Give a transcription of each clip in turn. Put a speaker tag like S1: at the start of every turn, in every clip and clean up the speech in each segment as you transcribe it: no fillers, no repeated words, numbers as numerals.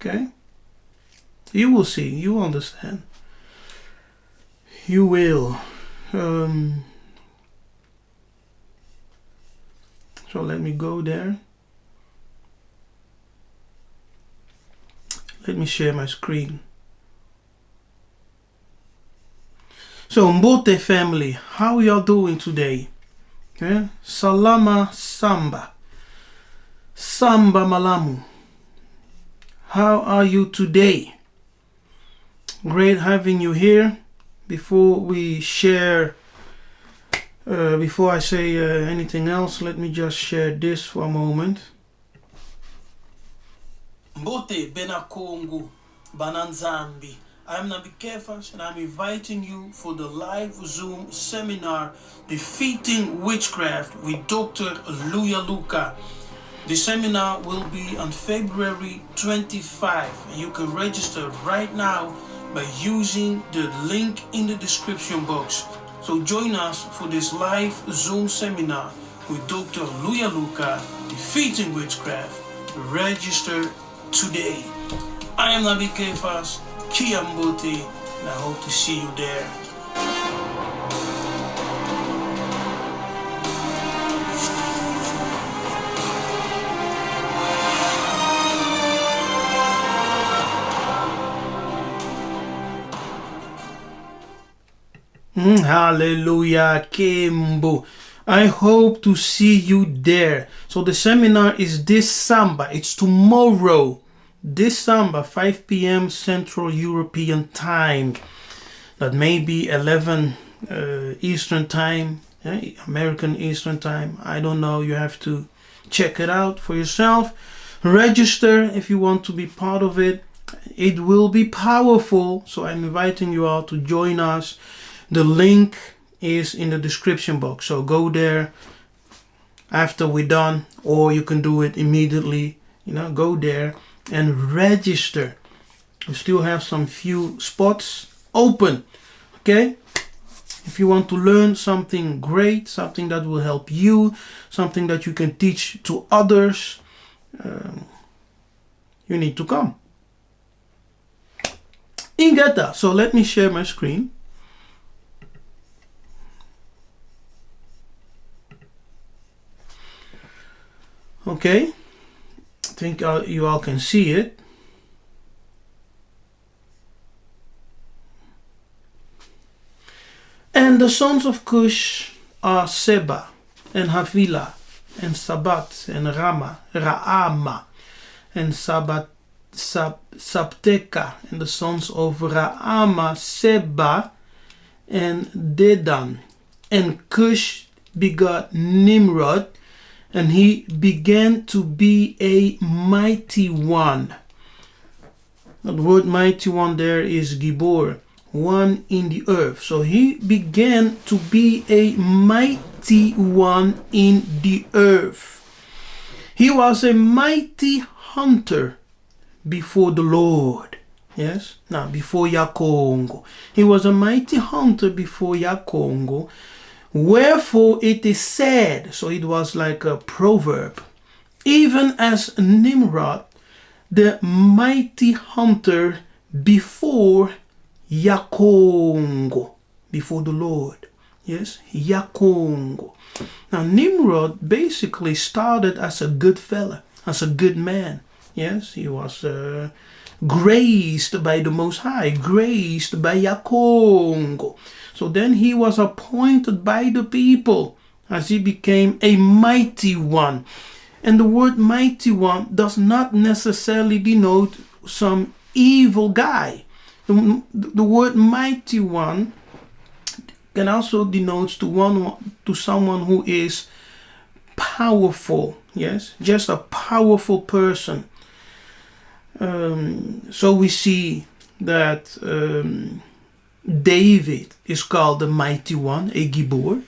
S1: Okay? You will see. You will understand. You will. So let me go there. Let me share my screen. So Mbote family, how y'all doing today? Okay? Salama Samba. Samba Malamu. How are you today? Great having you here. Before we share, before I say anything else, let me just share this for a moment. Mbote Benakongo Bananzambi. I'm Nabi Kefas and I'm inviting you for the live Zoom seminar Defeating Witchcraft with Dr. Luya Luka. The seminar will be on February 25 and you can register right now by using the link in the description box. So join us for this live Zoom seminar with Dr. Luya Luka, Defeating Witchcraft. Register today. I am Nabi Kefas, Kiambote, and I hope to see you there. Hallelujah, Kimbo. I hope to see you there. So the seminar is this Samba. It's tomorrow. This Samba, 5 p.m. Central European Time. That may be 11 Eastern Time, American Eastern Time. I don't know. You have to check it out for yourself. Register if you want to be part of it. It will be powerful. So I'm inviting you all to join us. The link is in the description box. So go there after we're done, or you can do it immediately. Go there and register. We still have some few spots open. Okay? If you want to learn something great, something that will help you, something that you can teach to others, you need to come. Ingeta. So let me share my screen. Okay, I think you all can see it. And the sons of Cush are Seba and Havilah and Sabat and Raama and Sabteka, and the sons of Raama, Seba and Dedan. And Cush begot Nimrod, and he began to be a mighty one. The word mighty one there is Gibor, one in the earth. So he began to be a mighty one in the earth. He was a mighty hunter before the Lord. Yes, now before Kikongo. He was a mighty hunter before Kikongo. Wherefore it is said, so it was like a proverb, even as Nimrod, the mighty hunter before Kikongo, before the Lord. Yes, Kikongo. Now Nimrod basically started as a good fella, as a good man. Yes, he was graced by the Most High, graced by Kikongo. So then he was appointed by the people as he became a mighty one. And the word mighty one does not necessarily denote some evil guy. The word mighty one can also denote to someone who is powerful. Yes, just a powerful person. So we see that David is called the mighty one, a Gibor.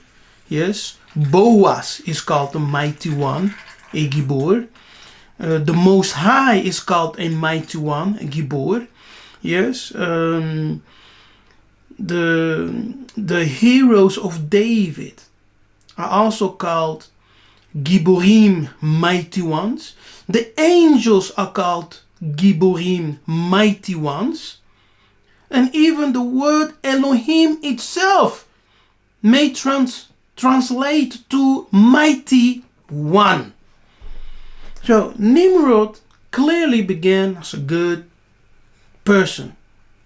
S1: Yes, Boaz is called the mighty one, a Gibor. The Most High is called a mighty one, a Gibor. Yes, the heroes of David are also called Giborim, mighty ones. The angels are called Giborim, mighty ones. And even the word Elohim itself may translate to mighty one. So Nimrod clearly began as a good person.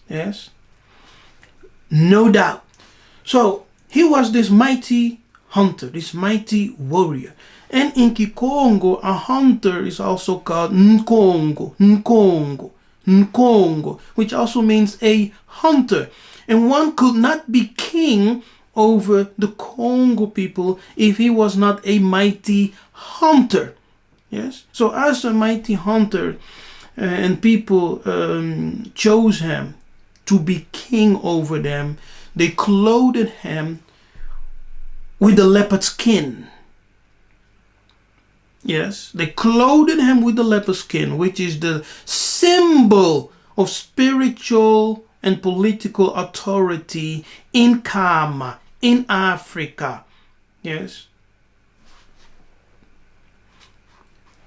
S1: Yes, no doubt. So he was this mighty hunter, this mighty warrior. And in Kikongo, a hunter is also called Nkongo, Nkongo, Nkongo, which also means a hunter. And one could not be king over the Congo people if he was not a mighty hunter. Yes. So as a mighty hunter, and people chose him to be king over them, they clothed him with the leopard skin. Yes, they clothed him with the leopard skin, which is the symbol of spiritual and political authority in Kama, in Africa. Yes.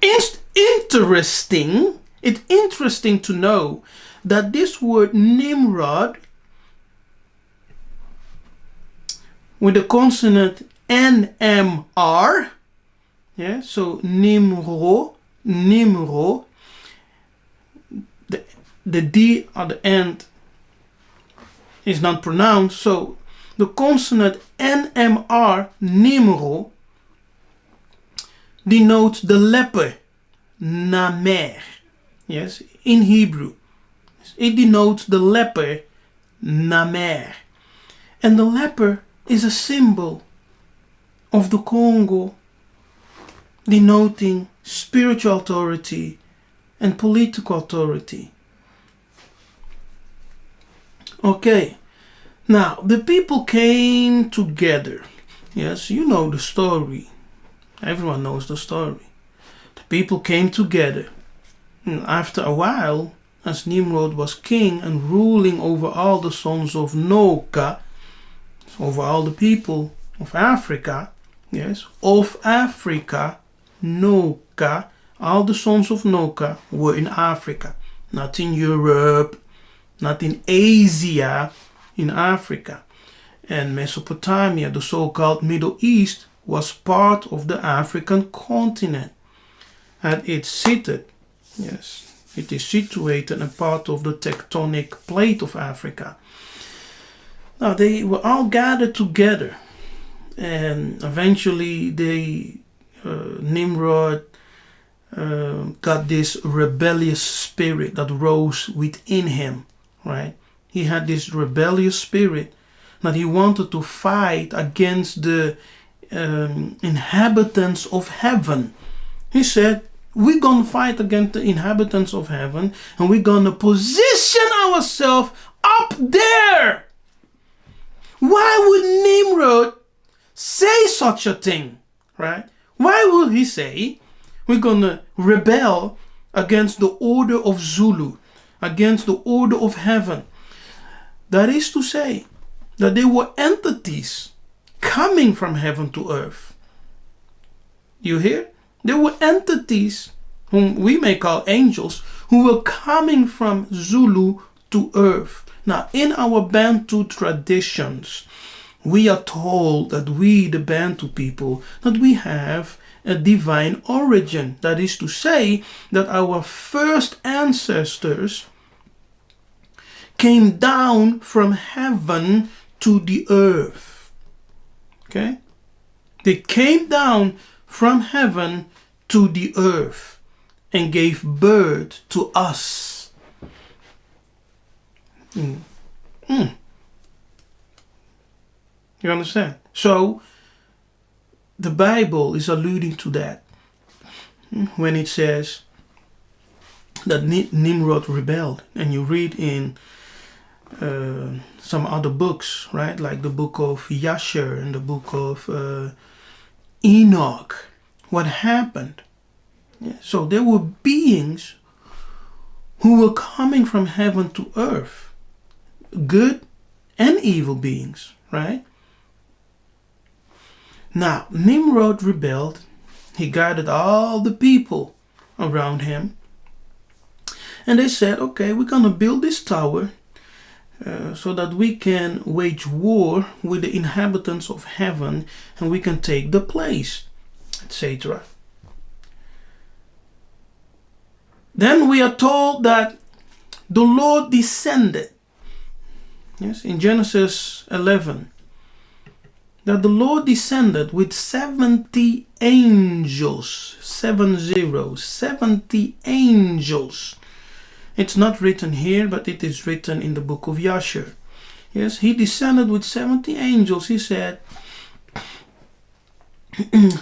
S1: It's interesting to know that this word Nimrod, with the consonant NMR, yeah, so Nimro, the D at the end is not pronounced, so the consonant NMR, Nimro, denotes the leper, Namer. Yes, in Hebrew, it denotes the leper, Namer. And the leper is a symbol of the Congo, denoting spiritual authority and political authority. Okay, now the people came together. Yes, you know the story. Everyone knows the story. The people came together. And after a while, as Nimrod was king and ruling over all the sons of Noka, over all the people of Africa, yes, of Africa, Noka, all the sons of Noka were in Africa, not in Europe, not in Asia, in Africa. And Mesopotamia, the so-called Middle East, was part of the African continent. And it's seated, yes, it is situated and part of the tectonic plate of Africa. Now they were all gathered together, and eventually Nimrod got this rebellious spirit that rose within him, right? He had this rebellious spirit that he wanted to fight against the inhabitants of heaven. He said, we're going to fight against the inhabitants of heaven, and we're going to position ourselves up there. Why would Nimrod say such a thing, right? Why would he say, we're going to rebel against the order of Zulu, against the order of heaven? That is to say, that they were entities coming from heaven to earth. You hear? There were entities whom we may call angels who were coming from Zulu to earth. Now, in our Bantu traditions, we are told that we, the Bantu people, that we have a divine origin. That is to say, that our first ancestors came down from heaven to the earth. Okay? They came down from heaven to the earth and gave birth to us. You understand? So the Bible is alluding to that when it says that Nimrod rebelled, and you read in some other books, right, like the book of Yasher and the book of Enoch, what happened. Yeah. So there were beings who were coming from heaven to earth, good and evil beings, right? Now, Nimrod rebelled. He gathered all the people around him, And they said, okay, we're going to build this tower so that we can wage war with the inhabitants of heaven and we can take the place, etc. Then we are told that the Lord descended. Yes, in Genesis 11, that the Lord descended with 70 angels, 70 angels. It's not written here, but it is written in the book of Yasher. Yes, he descended with 70 angels. He said,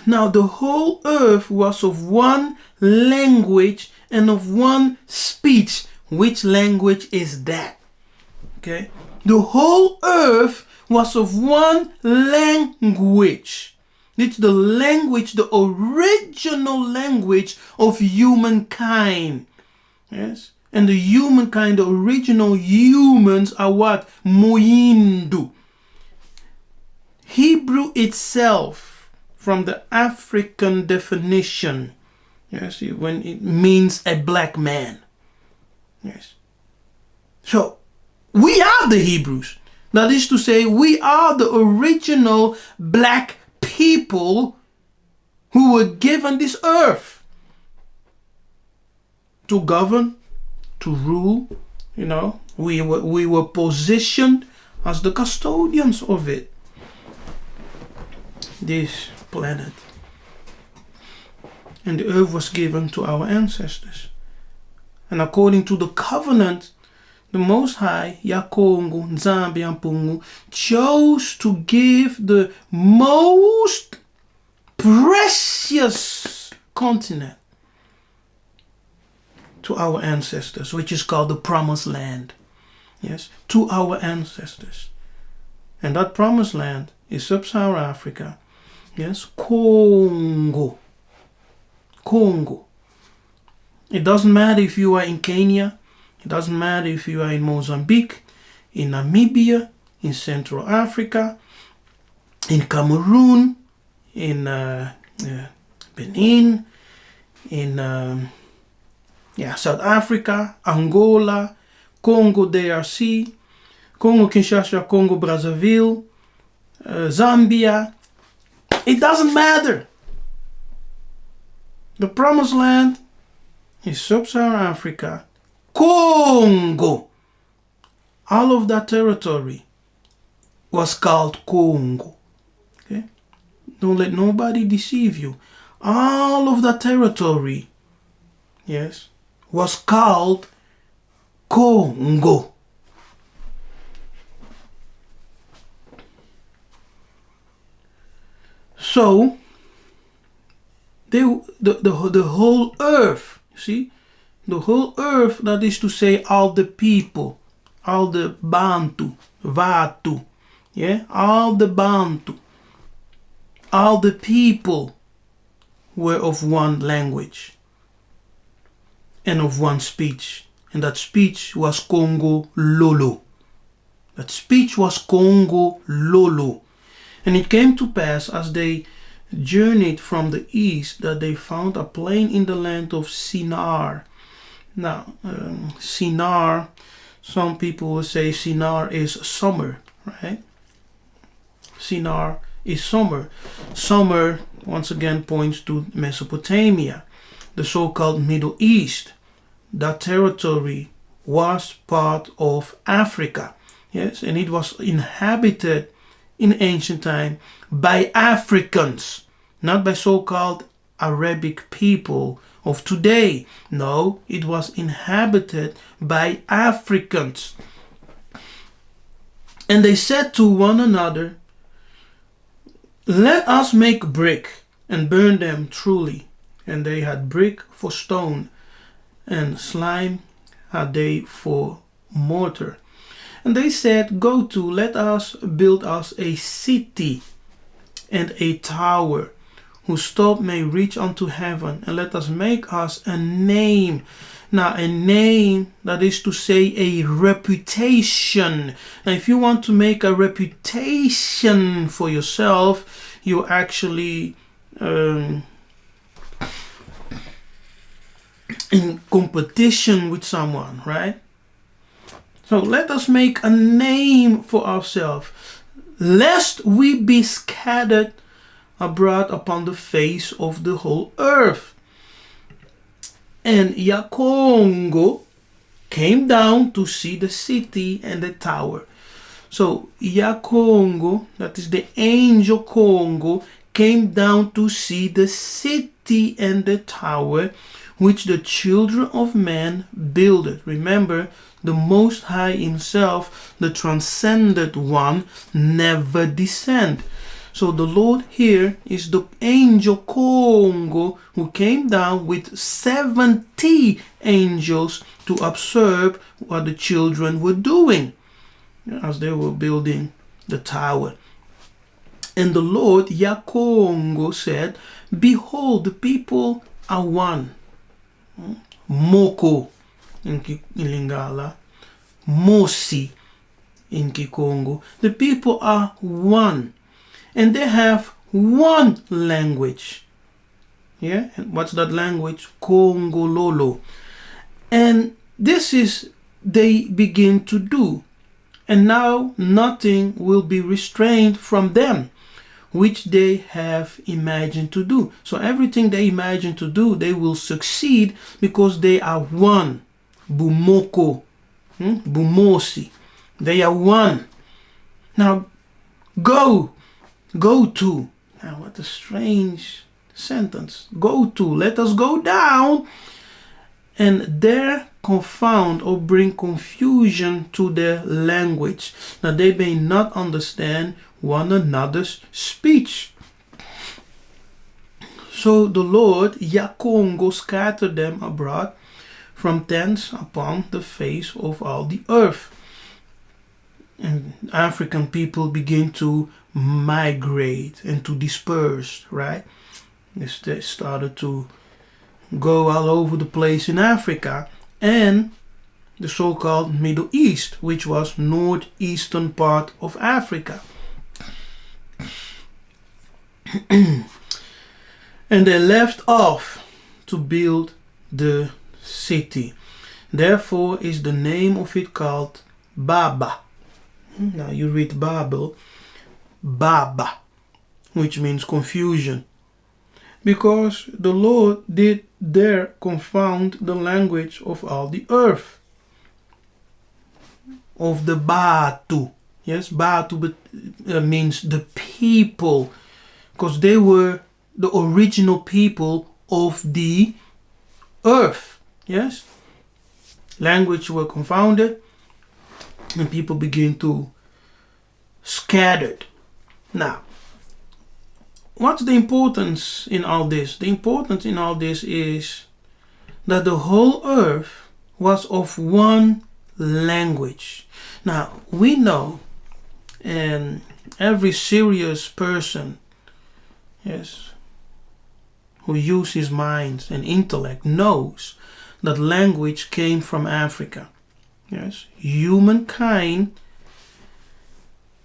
S1: now the whole earth was of one language and of one speech. Which language is that? Okay, the whole earth was of one language. It's the language, the original language of humankind. Yes, and the humankind, the original humans are what? Moindu. Hebrew itself, from the African definition, yes, when it means a black man. Yes. So, we are the Hebrews. That is to say, we are the original black people who were given this earth to govern, to rule. You know, we were positioned as the custodians of it. This planet. And the earth was given to our ancestors. And according to the covenant, the Most High, Kikongo, Nzambi and Pungu, chose to give the most precious continent to our ancestors, which is called the Promised Land. Yes, to our ancestors. And that Promised Land is Sub-Saharan Africa. Yes, Congo. It doesn't matter if you are in Kenya. It doesn't matter if you are in Mozambique, in Namibia, in Central Africa, in Cameroon, in Benin, in South Africa, Angola, Congo DRC, Congo Kinshasa, Congo Brazzaville, Zambia. It doesn't matter. The Promised Land is Sub-Saharan Africa, Congo. All of that territory was called Congo. Okay? Don't let nobody deceive you. All of that territory, yes, was called Congo. So, the whole earth, see, the whole earth, that is to say, all the people, all the Bantu, Vatu, yeah, all the Bantu, all the people were of one language and of one speech, and that speech was Congo Lolo. That speech was Congo Lolo. And it came to pass as they journeyed from the east that they found a plain in the land of Shinar. Now, Shinar, some people will say Shinar is summer, right? Shinar is summer. Summer, once again, points to Mesopotamia, the so-called Middle East. That territory was part of Africa, yes, and it was inhabited in ancient time by Africans, not by so-called Arabic people of today. No, it was inhabited by Africans. And they said to one another, let us make brick and burn them truly. And they had brick for stone, and slime had they for mortar. And they said, go to, let us build us a city and a tower, whose top may reach unto heaven, and let us make us a name. Now, a name, that is to say, a reputation. Now, if you want to make a reputation for yourself, you actually in competition with someone, right? So let us make a name for ourselves, lest we be scattered abroad upon the face of the whole earth. And Kikongo came down to see the city and the tower. So Kikongo, that is the angel Kongo, came down to see the city and the tower which the children of man builded. Remember, the Most High himself, the transcended one, never descend. So the Lord here is the angel Kongo, who came down with 70 angels to observe what the children were doing as they were building the tower. And the Lord Kikongo said, behold, the people are one. Moko in Lingala, Mosi in Kikongo. The people are one, and they have one language. Yeah, and what's that language? Kongololo. And this is they begin to do. And now nothing will be restrained from them, which they have imagined to do. So everything they imagine to do, they will succeed because they are one. Bumoko, Bumosi. They are one. Now go to. Now what a strange sentence. Go to. Let us go down and there confound or bring confusion to their language, that they may not understand one another's speech. So the Lord Kikongo scattered them abroad from thence upon the face of all the earth. And African people begin to migrate and to disperse, right? They started to go all over the place in Africa and the so-called Middle East, which was northeastern part of Africa. And they left off to build the city. Therefore is the name of it called Baba. Now you read Babel, Baba, which means confusion. Because the Lord did there confound the language of all the earth. Of the Bantu. Yes, Bantu means the people. Because they were the original people of the earth. Yes. Language were confounded. And people begin to scattered. Now, what's the importance in all this? The importance in all this is that the whole earth was of one language. Now, we know, and every serious person, yes, who uses his mind and intellect knows that language came from Africa. Yes, humankind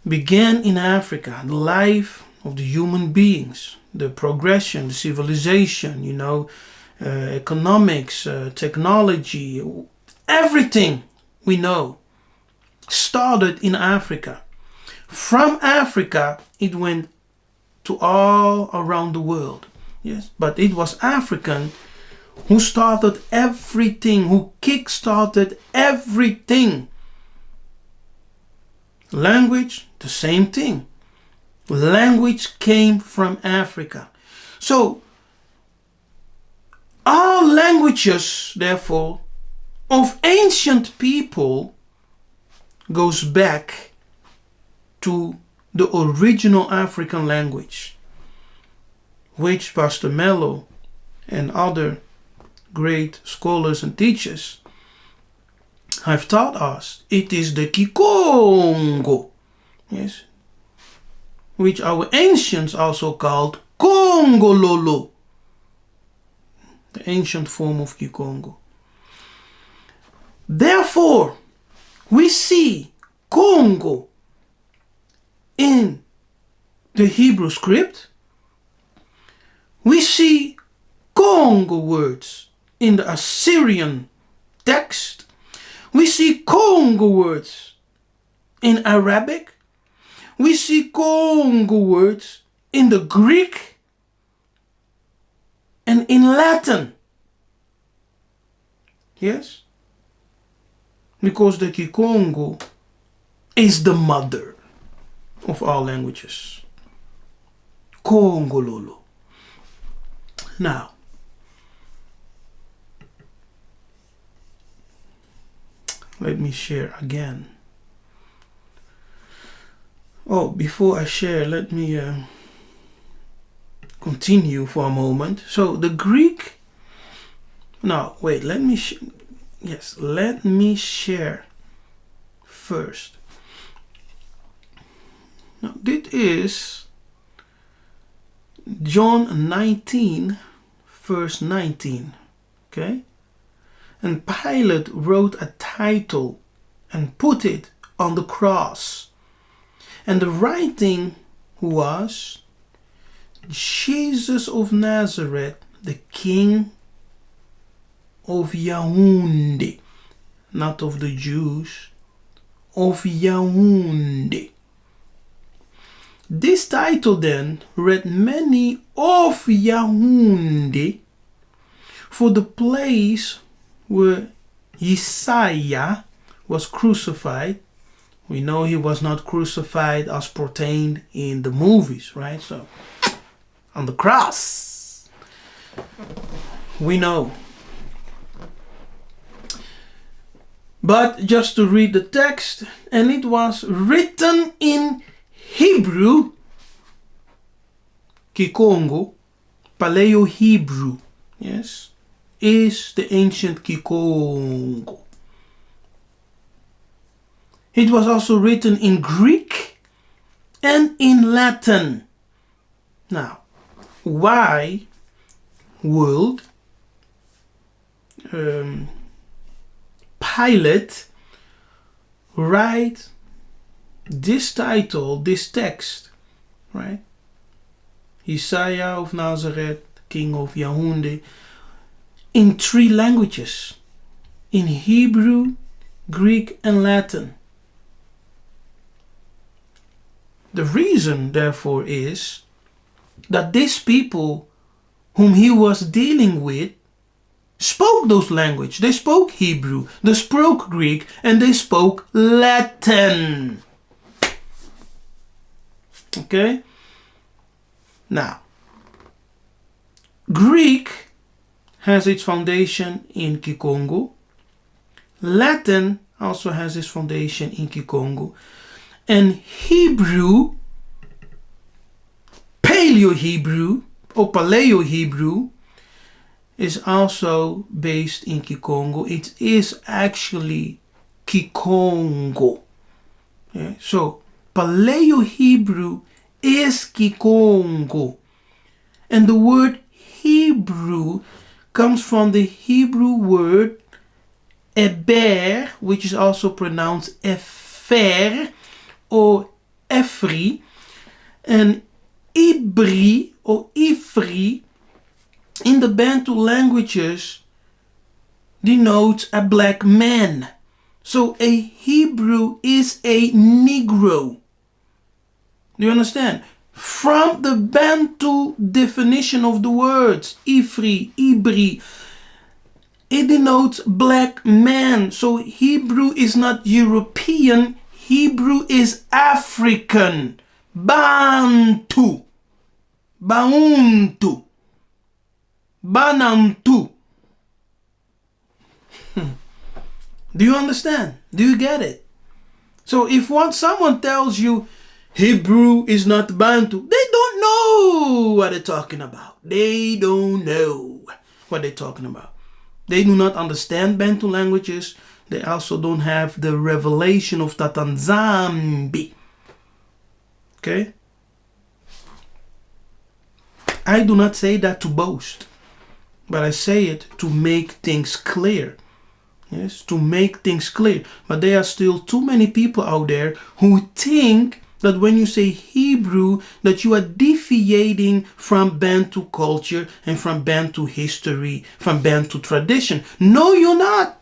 S1: began in Africa. The life of the human beings, the progression, the civilization, economics, technology, everything we know started in Africa. From Africa, it went to all around the world. Yes, but it was African who started everything, who kick-started everything. Language, the same thing. Language came from Africa. So, all languages, therefore, of ancient people goes back to the original African language, which Pastor Mello and other great scholars and teachers have taught us. It is the Kikongo, yes, which our ancients also called Kongololo, the ancient form of Kikongo. Therefore, we see Kongo in the Hebrew script. We see Kongo words in the Assyrian text. We see Congo words in Arabic. We see Congo words in the Greek and in Latin. Yes? Because the Kikongo is the mother of all languages. Congololo. Now, let me share again. Oh, before I share, let me continue for a moment. So the Greek. Now, wait. Let me. Let me share first. Now, this is John 19, verse 19. Okay. And Pilate wrote a title and put it on the cross. And the writing was Jesus of Nazareth, the King of Yaoundé. Not of the Jews, of Yaoundé. This title then read many of Yaoundé, for the place where Yiseka'yah was crucified. We know he was not crucified as pertained in the movies, right? So, on the cross, we know. But just to read the text, and it was written in Hebrew, Kikongo, Paleo-Hebrew, yes, is the ancient Kikongo. It was also written in Greek and in Latin. Now, why would Pilate write this title, this text, right? Yiseka'yah of Nazareth, King of Yaoundé, in 3 languages, in Hebrew, Greek, and Latin. The reason, therefore, is that these people whom he was dealing with spoke those languages. They spoke Hebrew, they spoke Greek, and they spoke Latin. Okay? Now, Greek has its foundation in Kikongo. Latin also has its foundation in Kikongo. And Hebrew, Paleo-Hebrew or Paleo-Hebrew, is also based in Kikongo. It is actually Kikongo. Yeah? So Paleo-Hebrew is Kikongo. And the word Hebrew comes from the Hebrew word Eber, which is also pronounced Efer or Efri, and Ibri or Ifri in the Bantu languages denotes a black man. So a Hebrew is a Negro. Do you understand? From the Bantu definition of the words, Ifri, Ibri, it denotes black man. So Hebrew is not European, Hebrew is African. Bantu, Bantu, Banantu. Do you understand? Do you get it? So if someone tells you Hebrew is not Bantu, they don't know what they're talking about. They don't know what they're talking about. They do not understand Bantu languages. They also don't have the revelation of Tatanzambi. Okay? I do not say that to boast, but I say it to make things clear. Yes, to make things clear. But there are still too many people out there who think that when you say Hebrew, that you are deviating from Bantu culture and from Bantu history, from Bantu tradition. No, you're not.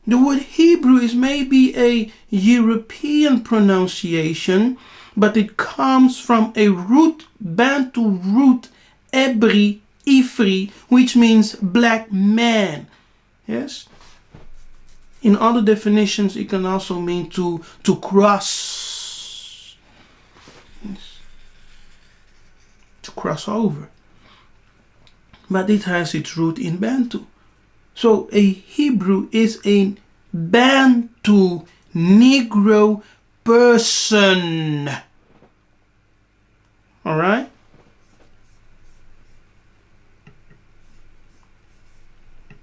S1: The word Hebrew is maybe a European pronunciation, but it comes from a root, Bantu root, Ebri, Ifri, which means black man. Yes? In other definitions, it can also mean to cross. Yes. To cross over. But it has its root in Bantu. So a Hebrew is a Bantu Negro person. All right?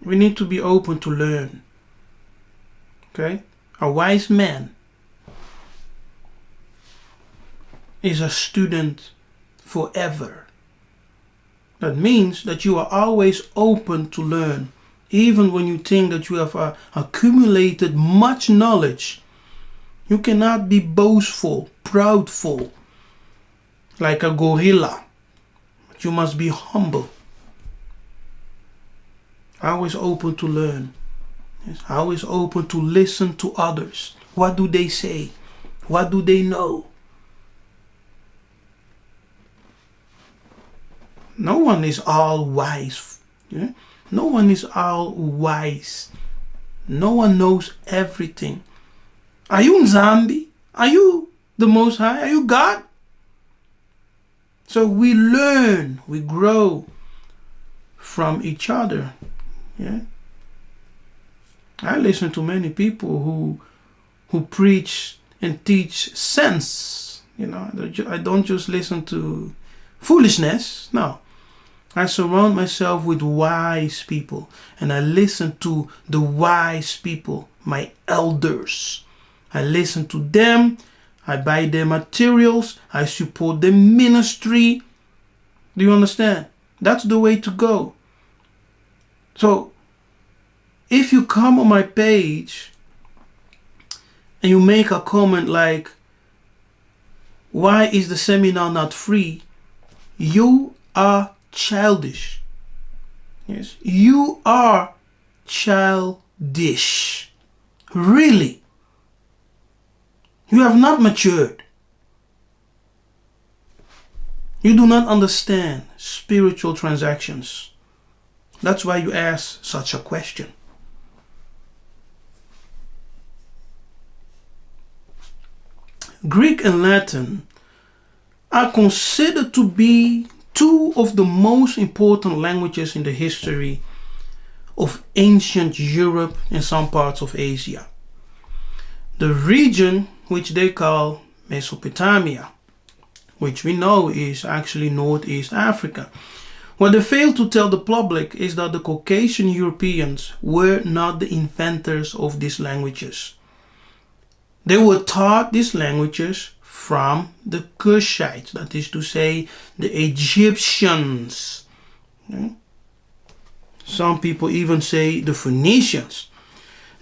S1: We need to be open to learn. Okay? A wise man is a student forever. That means that you are always open to learn. Even when you think that you have accumulated much knowledge, you cannot be boastful, proudful, like a gorilla. But you must be humble. Always open to learn. Yes, always open to listen to others. What do they say? What do they know? No one is all wise. Yeah? No one is all wise. No one knows everything. Are you Nzambi? Are you the Most High? Are you God? So we learn, we grow from each other. Yeah. I listen to many people who preach and teach sense. You know, I don't just listen to foolishness. No. I surround myself with wise people, and I listen to the wise people, my elders. I listen to them, I buy their materials, I support their ministry. Do you understand? That's the way to go. So, if you come on my page and you make a comment like, why is the seminar not free? You are childish. Yes, you are childish. Really. You have not matured. You do not understand spiritual transactions. That's why you ask such a question. Greek and Latin are considered to be two of the most important languages in the history of ancient Europe and some parts of Asia. The region which they call Mesopotamia, which we know is actually Northeast Africa. What they fail to tell the public is that the Caucasian Europeans were not the inventors of these languages. They were taught these languages from the Cushites, that is to say, the Egyptians. Some people even say the Phoenicians.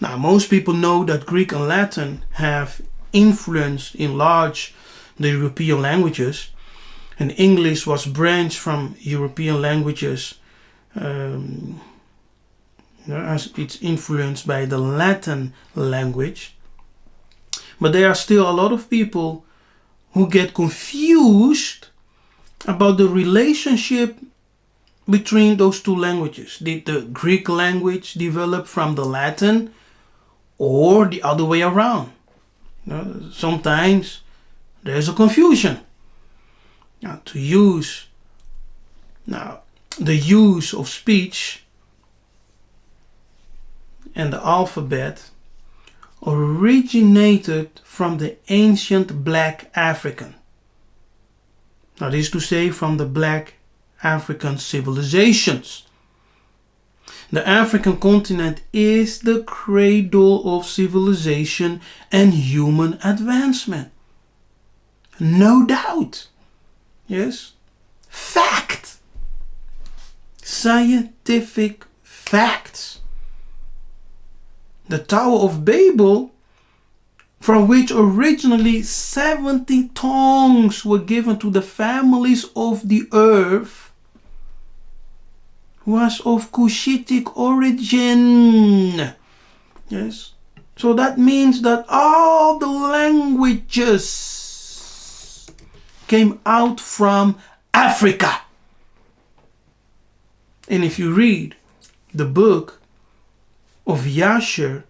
S1: Now, most people know that Greek and Latin have influenced in large the European languages, and English was branched from European languages as it's influenced by the Latin language. But there are still a lot of people who get confused about the relationship between those two languages. Did the Greek language develop from the Latin or the other way around? Sometimes there's a confusion. The use of speech and the alphabet originated from the ancient Black African. That is to say, from the Black African civilizations. The African continent is the cradle of civilization and human advancement. No doubt. Yes? Fact. Scientific facts. The Tower of Babel from which originally 70 tongues were given to the families of the earth, was of Cushitic origin. Yes. So that means that all the languages came out from Africa. And if you read the book of Yasher,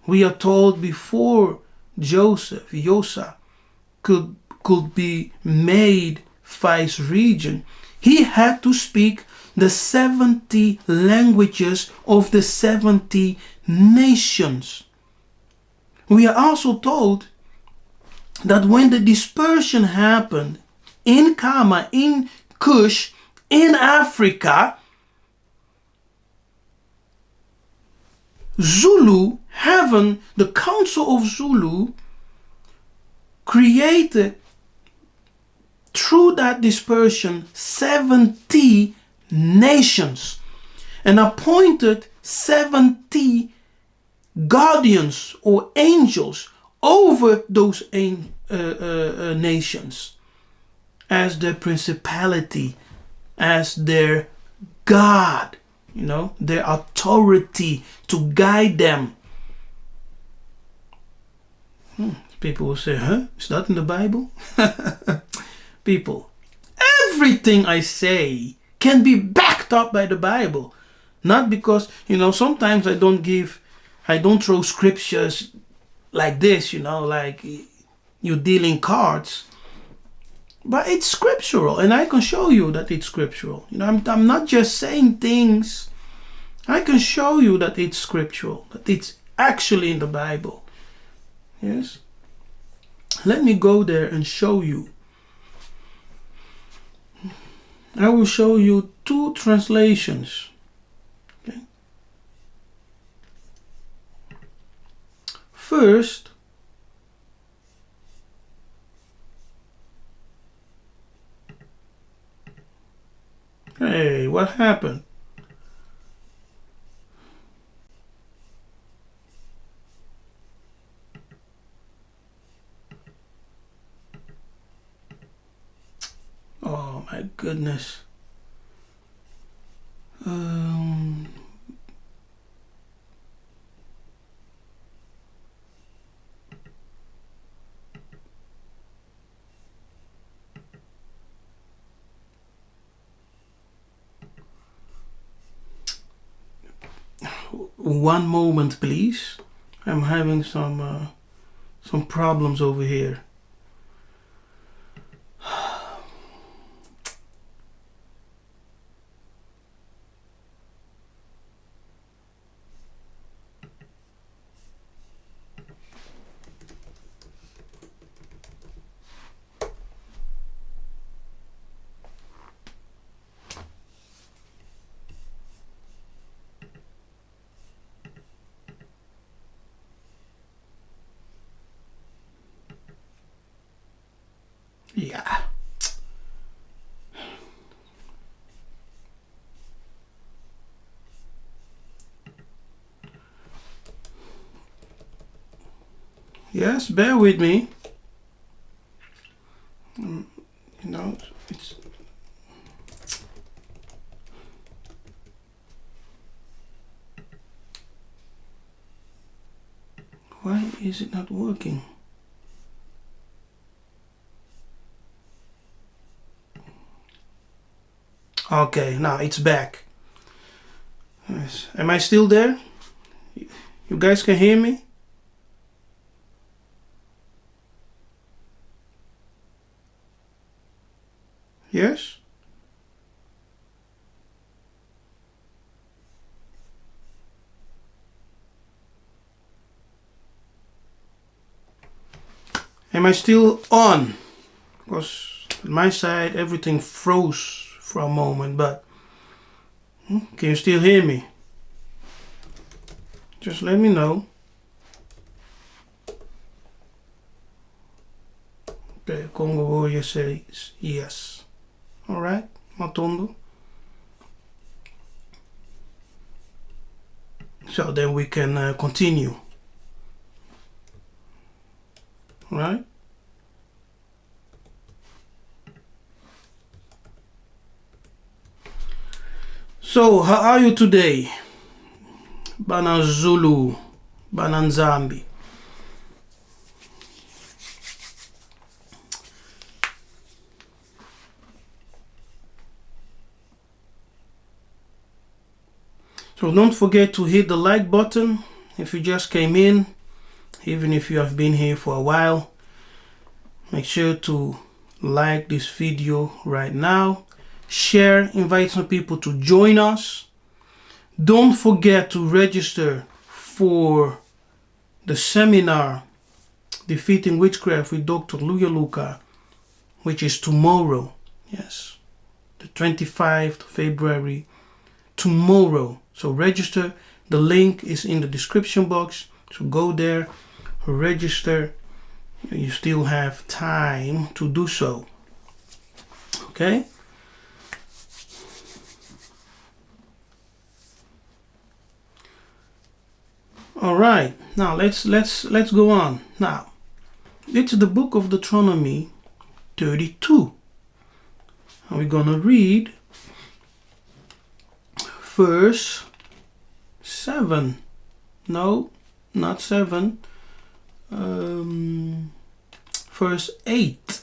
S1: we are told before Joseph, Yosa, could be made vice regent, he had to speak the 70 languages of the 70 nations. We are also told that when the dispersion happened in Kama, in Kush, in Africa, Zulu, heaven, the Council of Zulu, created through that dispersion 70 nations and appointed 70 guardians or angels over those nations as their principality, as their God, their authority to guide them. People will say, is that in the Bible? People, everything I say can be backed up by the Bible. Not because, sometimes I don't throw scriptures like this, like you dealing cards. But it's scriptural, and I can show you that it's scriptural. I'm not just saying things. I can show you that it's scriptural, that it's actually in the Bible. Yes? Let me go there and show you. I will show you 2 translations. Okay? First, hey, what happened? Oh my goodness. One moment, please. I'm having some problems over here. Yeah. Yes, bear with me. It's why is it not working? Okay, now it's back. Yes. Am I still there? You guys can hear me? Yes? Am I still on? Because on my side everything froze for a moment, but can you still hear me? Just let me know. Okay, Congo Warrior says yes. Alright, Matondo. So then we can continue. right? So, how are you today? Bana Zulu, Bananzambi. So don't forget to hit the like button if you just came in, even if you have been here for a while. Make sure to like this video right now. Share, invite some people to join us. Don't forget to register for the seminar Defeating Witchcraft with Dr. Luyaluka, which is tomorrow. Yes, the 25th of February, tomorrow. So register. The link is in the description box. So go there, register. You still have time to do so. Okay? All right. Now let's go on. Now, it's the book of Deuteronomy 32. And we're gonna read verse 7. No, not 7. Verse 8.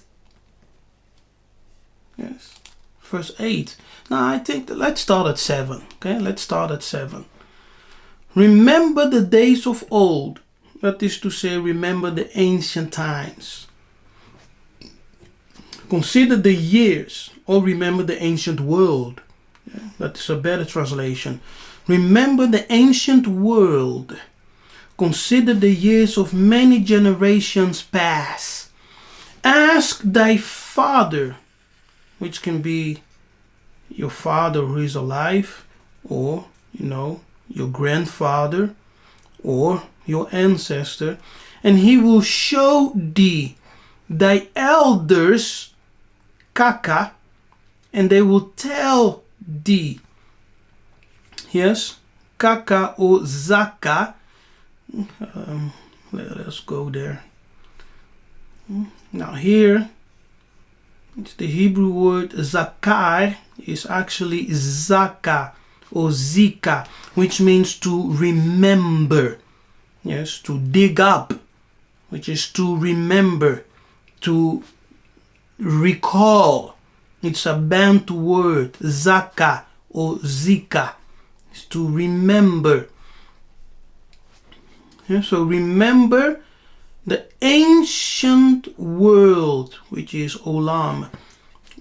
S1: Yes, verse 8. Now I think that let's start at 7. Okay, let's start at 7. Remember the days of old. That is to say, remember the ancient times. Consider the years, or remember the ancient world. Yeah, that's a better translation. Remember the ancient world. Consider the years of many generations past. Ask thy father, which can be your father who is alive, or, your grandfather, or your ancestor, and he will show thee thy elders, kaka, and they will tell thee. Yes, kaka or zaka. Let's go there. Now here, it's the Hebrew word zakar is actually zaka or zika, which means to remember. Yes, to dig up, which is to remember, to recall. It's a Bantu word, zaka or zika. It's to remember. Yeah, so remember the ancient world, which is Olam,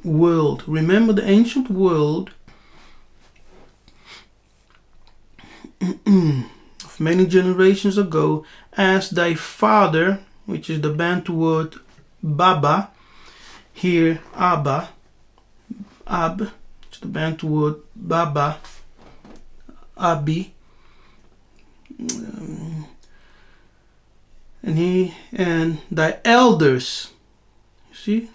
S1: world. Remember the ancient world of many generations ago, as thy father, which is the Bantu word Baba, here Abba, Ab, it's the Bantu word Baba, Abi, and thy elders, you see,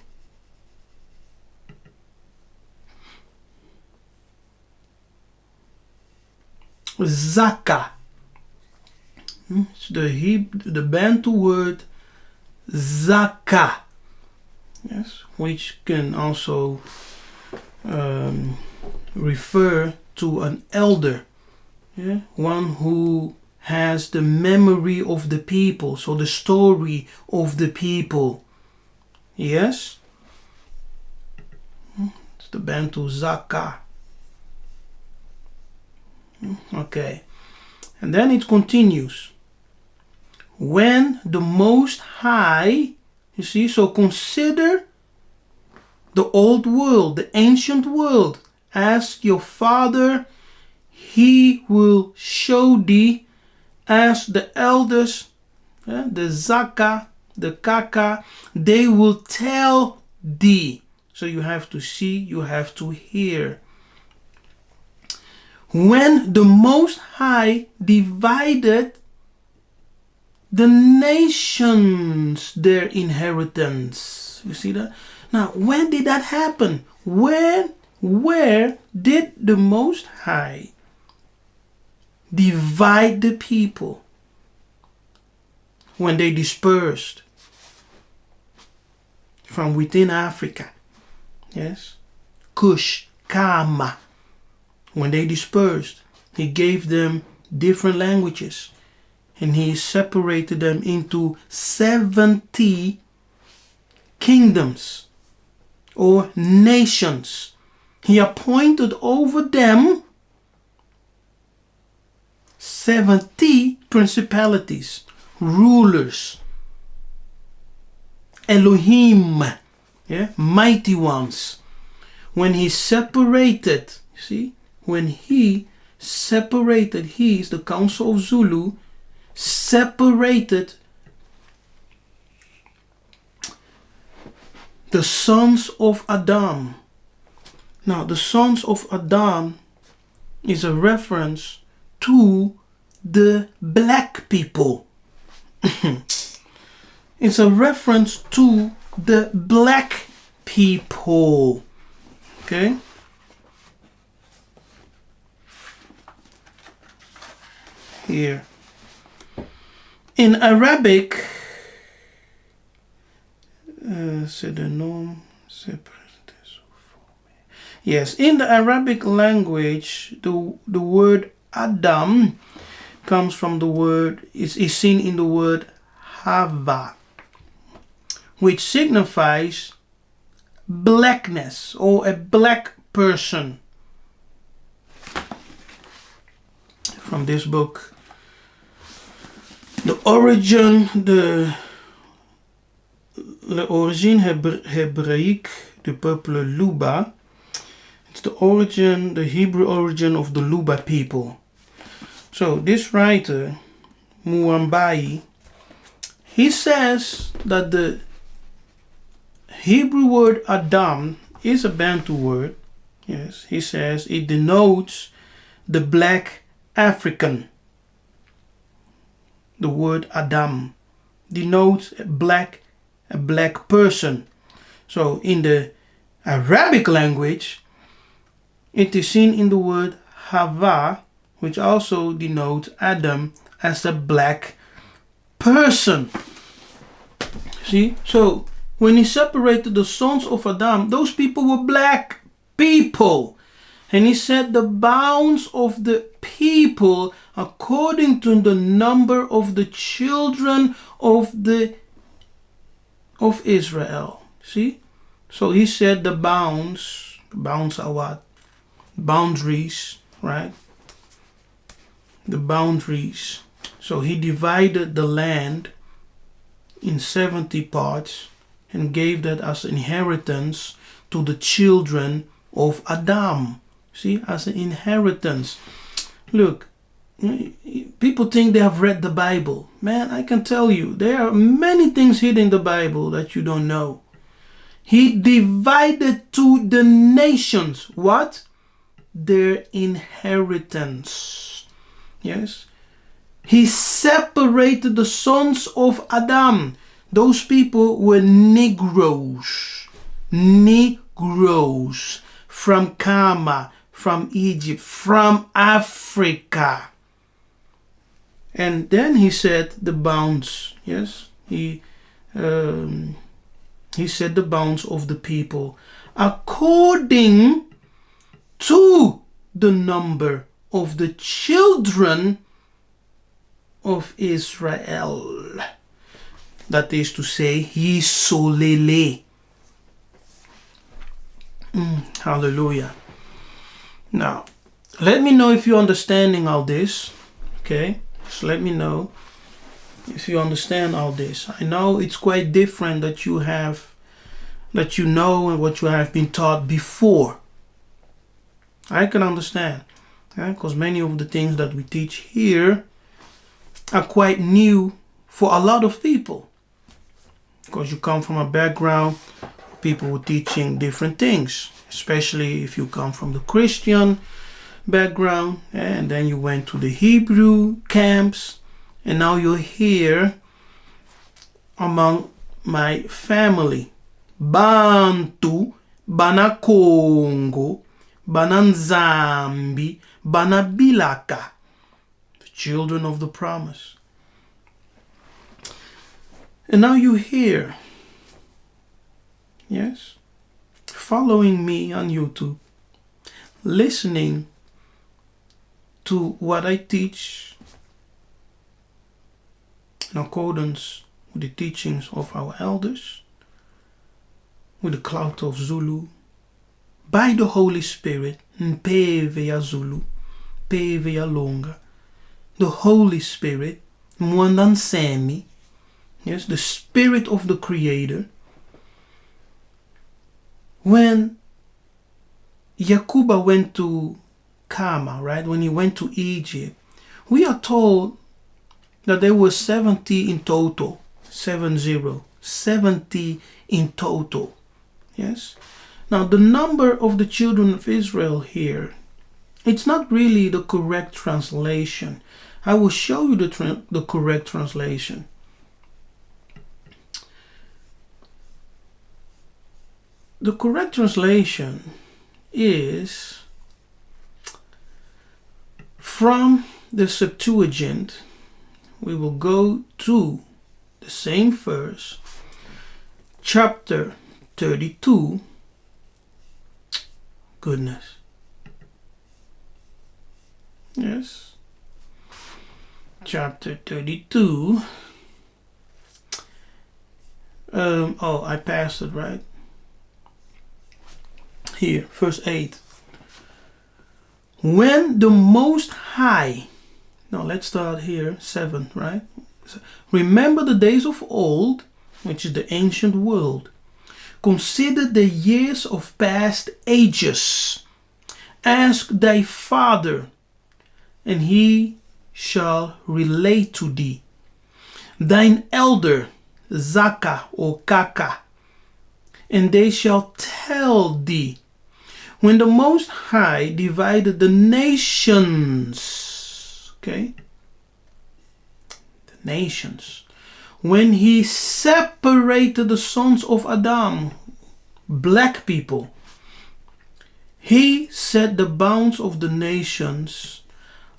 S1: zaka. It's the Bantu word zaka. Yes, which can also refer to an elder. Yeah, one who has the memory of the people, so the story of the people. Yes, it's the Bantu zaka. Okay, and then it continues. When the Most High, you see, so consider the old world, the ancient world, as your father, he will show thee, as the elders, the zaka, the kaka, they will tell thee. So you have to see, you have to hear. When the Most High divided the nations their inheritance. You see that? Now, when did that happen? Where did the Most High divide the people? When they dispersed. from within Africa. Yes. Cush, Kama. When they dispersed, he gave them different languages. And he separated them into 70 kingdoms or nations. He appointed over them 70 principalities, rulers, Elohim, yeah, mighty ones. When he separated, see, when he separated, he is the Council of Zulu, separated the sons of Adam. Now, the sons of Adam is a reference to the black people. It's a reference to the black people. Okay? Here. In Arabic, yes, in the Arabic language, the word Adam comes from the word, is seen in the word Hava, which signifies blackness or a black person. From this book, l'origine hébraïque du peuple Luba. It's the origin, the Hebrew origin of the Luba people. So this writer, Muambai, he says that the Hebrew word Adam is a Bantu word. Yes, he says it denotes the black African. The word Adam denotes a black person. So in the Arabic language, it is seen in the word Hava, which also denotes Adam as a black person. See? So when he separated the sons of Adam, those people were black people. And he set the bounds of the people according to the number of the children of Israel. See? So he said the bounds. Bounds are what? Boundaries, right? The boundaries. So he divided the land in 70 parts and gave that as inheritance to the children of Adam. See, as an inheritance. Look, people think they have read the Bible. Man, I can tell you, there are many things hidden in the Bible that you don't know. He divided to the nations what? Their inheritance. Yes. He separated the sons of Adam. Those people were Negroes. Negroes. From Kama, from Egypt, from Africa. And then he said the bounds. Yes. He set the bounds of the people according to the number of the children of Israel. That is to say, Yisolele. Hallelujah. Now, let me know if you're understanding all this. Okay? Just let me know if you understand all this. I know it's quite different that you know and what you have been taught before. I can understand. Because many of the things that we teach here are quite new for a lot of people. Because you come from a background, people were teaching different things. Especially if you come from the Christian background. And then you went to the Hebrew camps. And now you're here among my family. Bantu, Bana Congo, Bana Nzambi, Bana Bilaka. The children of the promise. And now you're here. yes, following me on YouTube, listening to what I teach in accordance with the teachings of our elders, with the cloud of Zulu, by the Holy Spirit, Mpeveya Zulu, Peveya Longa, the Holy Spirit, Mwandansemi, yes, the Spirit of the Creator. When Yakuba went to Kama, right, when he went to Egypt, we are told that there were 70 in total, 70 in total, yes. Now the number of the children of Israel here, it's not really the correct translation. I will show you the correct translation. The correct translation is from the Septuagint. We will go to the same verse, chapter 32. Goodness. Yes. Chapter 32. Oh, I passed it, right? Here, verse 8. When the Most High, now let's start here, 7, right? Remember the days of old, which is the ancient world. Consider the years of past ages. Ask thy father, and he shall relate to thee. Thine elder, Zaka or Kaka, and they shall tell thee. When the Most High divided the nations, okay? The nations. When he separated the sons of Adam, black people, he set the bounds of the nations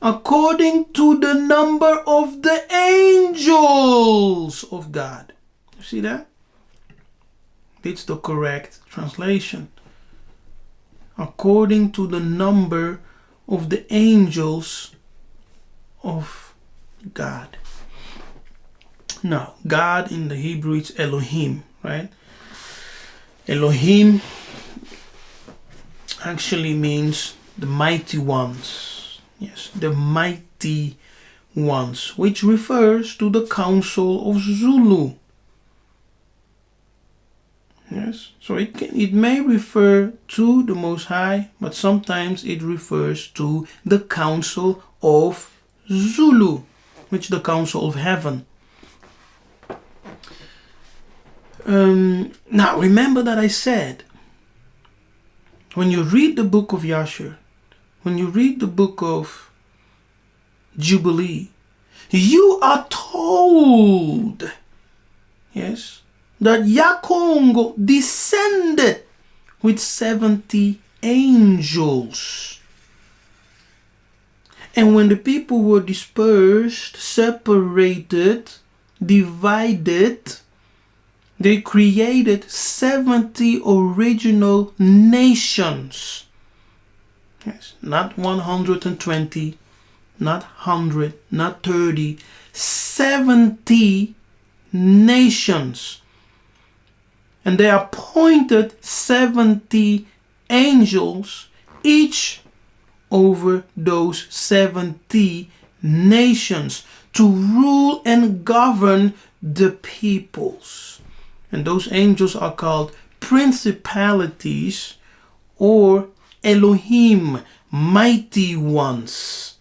S1: according to the number of the angels of God. You see that? It's the correct translation. According to the number of the angels of God. Now, God in the Hebrew is Elohim, right? Elohim actually means the mighty ones. Yes, the mighty ones, which refers to the Council of Zulu. Yes, so it may refer to the Most High, but sometimes it refers to the Council of Zulu, which is the Council of Heaven. Now remember that I said, when you read the book of Yashar, when you read the book of Jubilee, you are told, yes, that Kikongo descended with 70 angels. And when the people were dispersed, separated, divided, they created 70 original nations. Yes, not 120, not 100, not 30, 70 nations. And they appointed 70 angels, each over those 70 nations, to rule and govern the peoples. And those angels are called principalities or Elohim, mighty ones,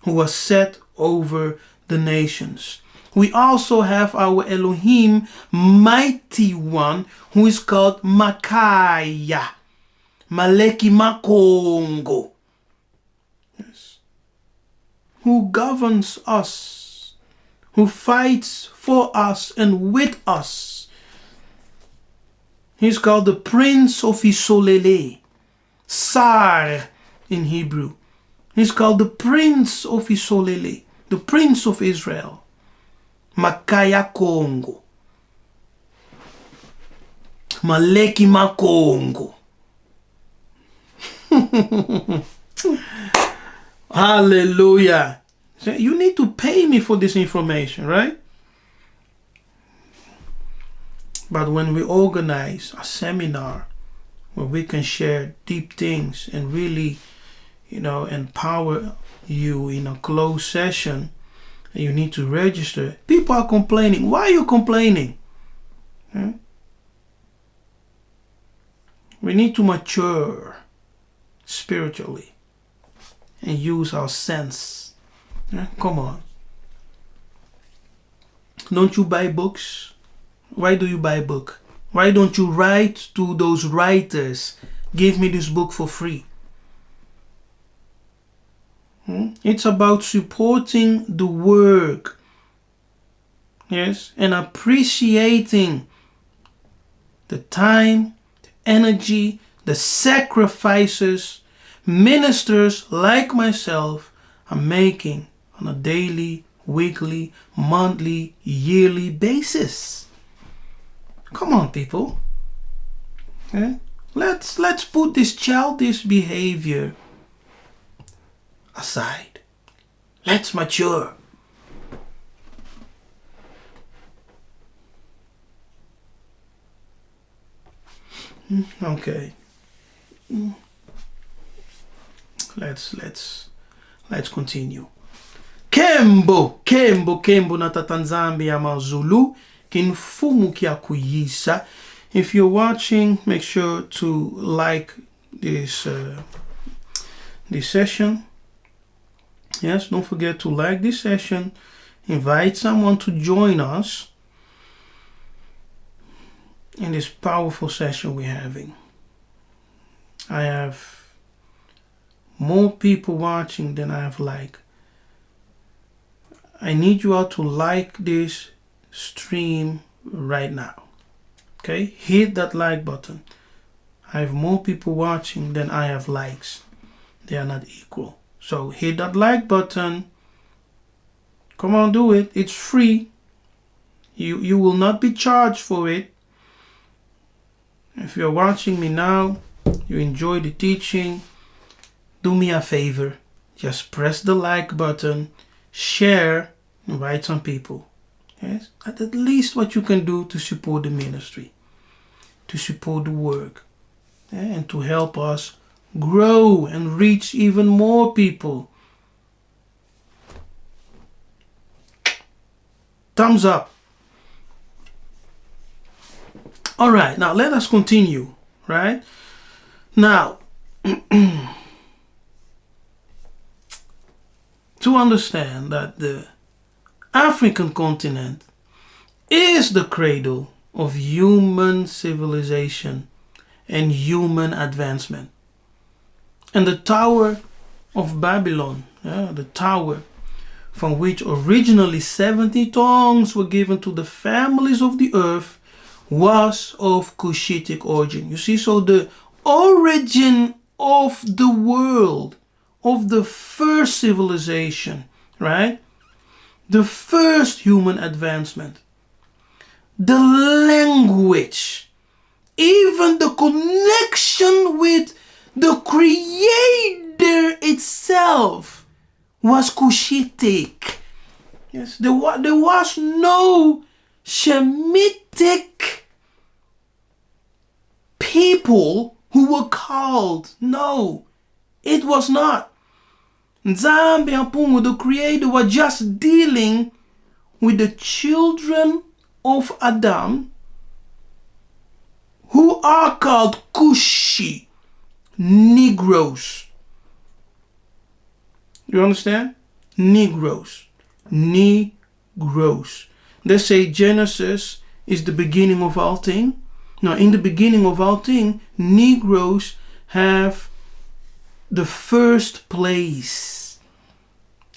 S1: who are set over the nations. We also have our Elohim, mighty one, who is called Yiseka'yah, Maleki Makongo, yes, who governs us, who fights for us and with us. He's called the Prince of Isolele, Sar in Hebrew. He's called the Prince of Isolele, the Prince of Israel. Kikongo. Maleki Makongo. Hallelujah. So you need to pay me for this information, right? But when we organize a seminar where we can share deep things and really, empower you in a closed session, and you need to register, people are complaining. Why are you complaining? Huh? We need to mature spiritually and use our sense. Huh? Come on. Don't you buy books? Why do you buy a book? Why don't you write to those writers? Give me this book for free. It's about supporting the work. Yes, and appreciating the time, the energy, the sacrifices ministers like myself are making on a daily, weekly, monthly, yearly basis. Come on, people. Okay? Let's put this childish behavior aside. Let's mature. Okay. Let's continue. Kembo na tatanzambi ya mazulu kinfumu kia kuyisa. If you're watching, make sure to like this session. Yes, don't forget to like this session. Invite someone to join us in this powerful session we're having. I have more people watching than I have like. I need you all to like this stream right now. Okay, hit that like button. I have more people watching than I have likes. They are not equal. So hit that like button. Come on, do it. It's free. You will not be charged for it. If you're watching me now, you enjoy the teaching, do me a favor. Just press the like button, share, invite some people. Yes, that's at least what you can do to support the ministry, to support the work, and to help us grow and reach even more people. Thumbs up. All right, now let us continue, right? Now, to understand that the African continent is the cradle of human civilization and human advancement. And the Tower of Babylon, the tower from which originally 70 tongues were given to the families of the earth, was of Cushitic origin. You see, so the origin of the world, of the first civilization, right? The first human advancement, the language, even the connection with the Creator itself was Cushitic. Yes, there was no Shemitic people who were called. No, it was not. Nzambi Ampungu, the Creator, was just dealing with the children of Adam who are called Cushi, Negroes. You understand? Negroes. Negroes. They say Genesis is the beginning of all things. Now, in the beginning of all things, Negroes have the first place.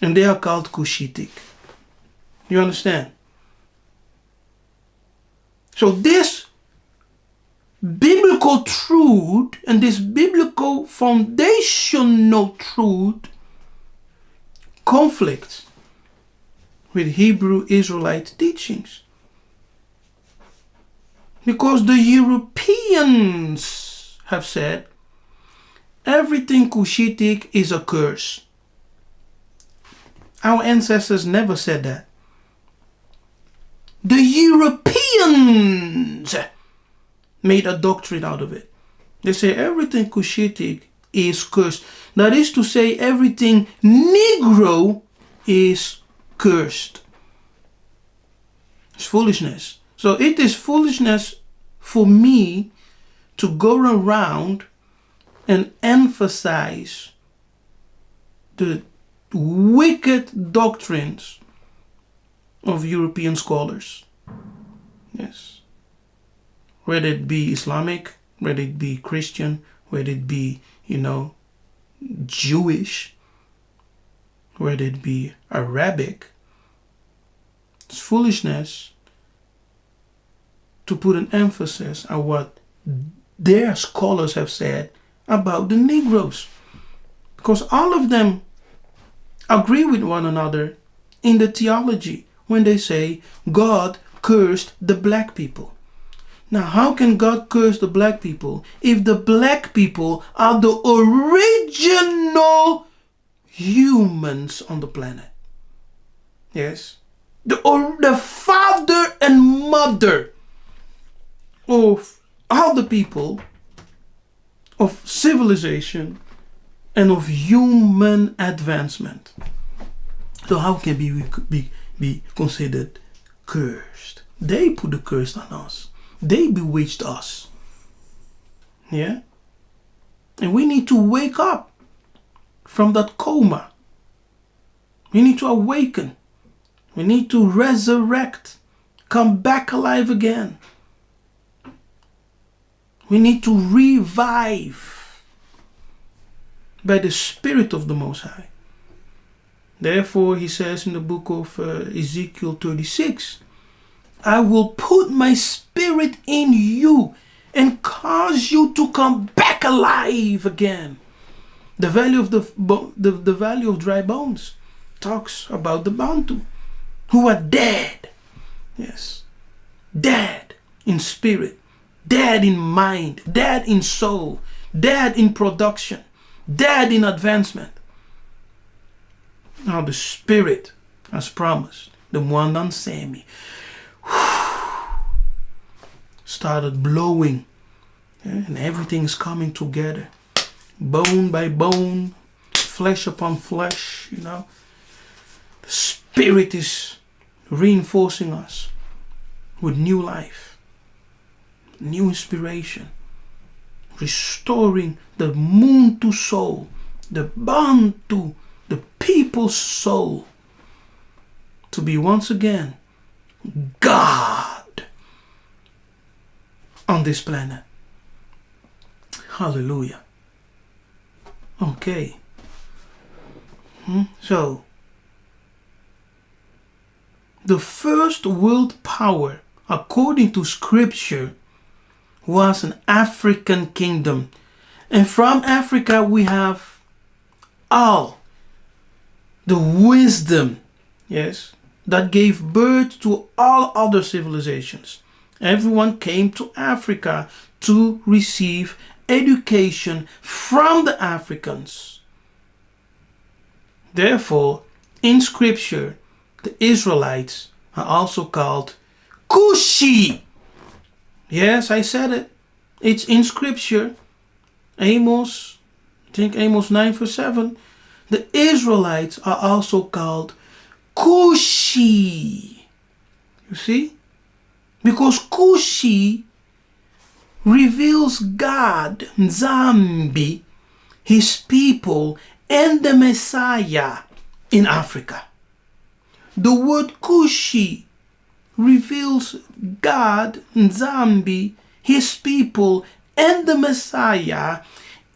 S1: And they are called Cushitic. You understand? So this biblical truth and this biblical foundational truth conflicts with Hebrew Israelite teachings. Because the Europeans have said everything Cushitic is a curse. Our ancestors never said that. The Europeans made a doctrine out of it. They say everything Cushitic is cursed. That is to say, everything Negro is cursed. It's foolishness. So it is foolishness for me to go around and emphasize the wicked doctrines of European scholars. Yes. Whether it be Islamic, whether it be Christian, whether it be, Jewish, whether it be Arabic. It's foolishness to put an emphasis on what their scholars have said about the Negroes. Because all of them agree with one another in the theology when they say God cursed the black people. Now, how can God curse the black people if the black people are the original humans on the planet? Yes. The father and mother of all the people, of civilization, and of human advancement. So how can we be considered cursed? They put the curse on us. They bewitched us. Yeah? And we need to wake up from that coma. We need to awaken. We need to resurrect. Come back alive again. We need to revive by the Spirit of the Most High. Therefore, he says in the book of Ezekiel 36, I will put my spirit in you and cause you to come back alive again. The valley of the valley of dry bones talks about the Bantu who are dead. Yes. Dead in spirit, dead in mind, dead in soul, dead in production, dead in advancement. Now the Spirit has promised, the Mwandan Semi started blowing, and everything is coming together, bone by bone, flesh upon flesh. The Spirit is reinforcing us with new life, new inspiration, restoring the Muntu soul, the Bantu, the people's soul, to be once again God on this planet. Hallelujah. Okay. So, the first world power, according to Scripture, was an African kingdom. And from Africa we have all the wisdom, yes, that gave birth to all other civilizations. Everyone came to Africa to receive education from the Africans. Therefore, in Scripture, the Israelites are also called Cushi. Yes, I said it. It's in Scripture. Amos 9 verse 7. The Israelites are also called Cushi. You see? Because Cushi reveals God, Nzambi, his people, and the Messiah in Africa. The word Cushi reveals God, Nzambi, his people, and the Messiah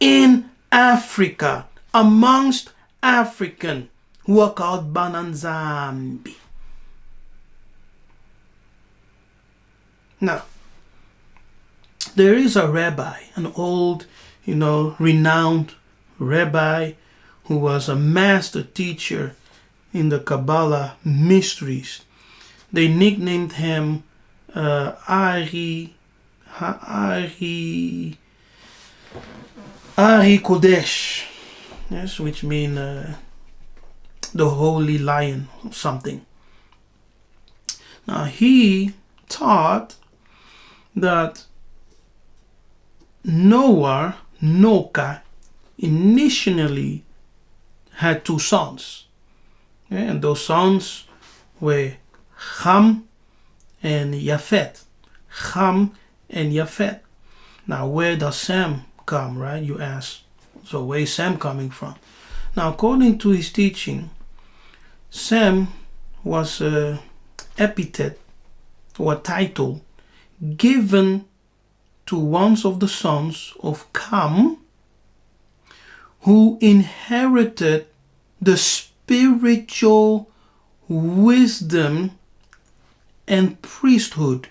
S1: in Africa, amongst African who are called Bananzambi. Now, there is a rabbi, an old, renowned rabbi who was a master teacher in the Kabbalah mysteries. They nicknamed him Ari Ari Kodesh, yes, which mean the holy lion or something. Now he taught that Noah initially had two sons, and those sons were Ham and Japhet. Ham and Japhet. Now where does Sam come, right? You ask. So where is Sam coming from? Now according to his teaching, Sam was an epithet or a title given to one of the sons of Ham who inherited the spiritual wisdom and priesthood.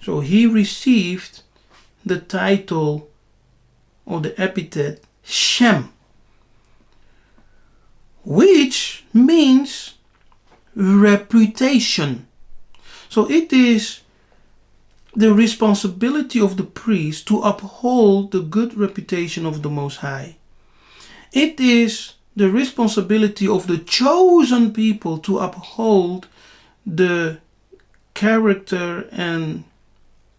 S1: So he received the title or the epithet Shem, which means reputation. So it is the responsibility of the priest to uphold the good reputation of the Most High. It is the responsibility of the chosen people to uphold the character and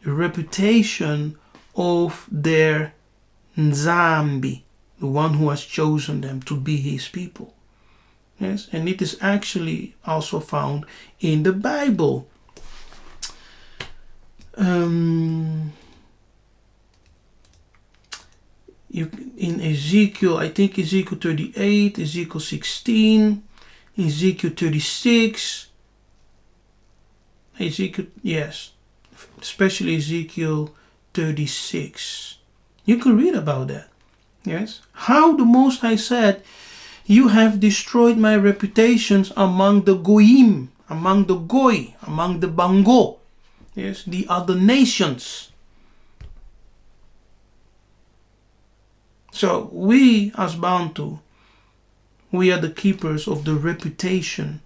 S1: reputation of their Nzambi, the one who has chosen them to be his people. Yes, and it is actually also found in the Bible. In Ezekiel, I think Ezekiel 38, Ezekiel 16, Ezekiel 36, Ezekiel, yes, especially Ezekiel 36. You can read about that. Yes, how the Most High said, "You have destroyed my reputations among the Goyim, among the Goy, among the Bango." Yes, the other nations. So we as Bantu, we are the keepers of the reputation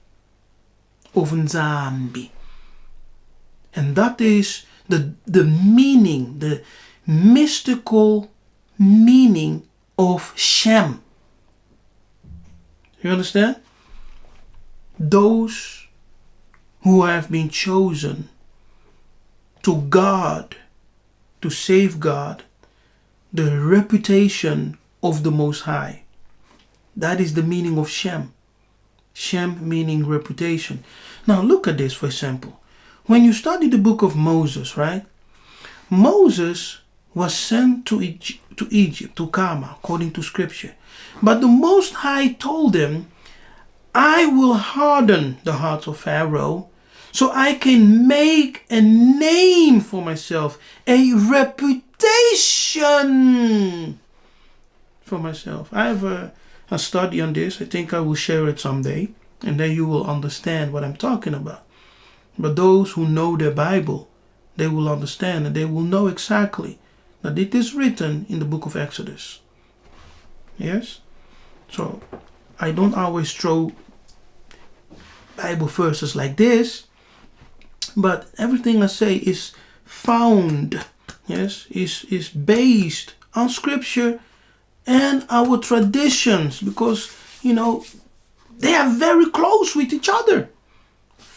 S1: of Nzambi. And that is the meaning, the mystical meaning of Shem. You understand? Those who have been chosen to guard, to safeguard the reputation of the Most High. That is the meaning of Shem. Shem meaning reputation. Now look at this, for example. When you study the book of Moses, right? Moses was sent to Egypt, to Kama, according to scripture. But the Most High told him, "I will harden the heart of Pharaoh so I can make a name for myself, a reputation for myself." I have a study on this. I think I will share it someday, and then you will understand what I'm talking about. But those who know their Bible, they will understand, and they will know exactly that it is written in the book of Exodus. Yes? So I don't always throw Bible verses like this, but everything I say is found, yes, is based on scripture and our traditions, because, you know, they are very close with each other,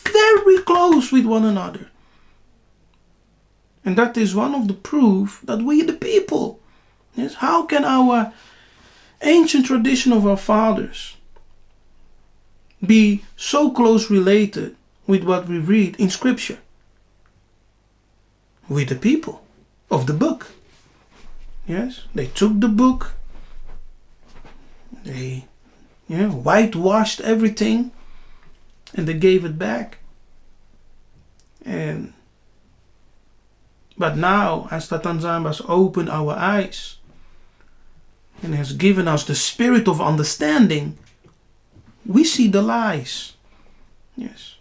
S1: very close with one another. And that is one of the proof that we the people, yes, how can our ancient tradition of our fathers be so close related with what we read in scripture? With the people of the book. Yes, they took the book, they whitewashed everything, and they gave it back. But now, as Tatanzamba has opened our eyes and has given us the spirit of understanding, we see the lies. Yes,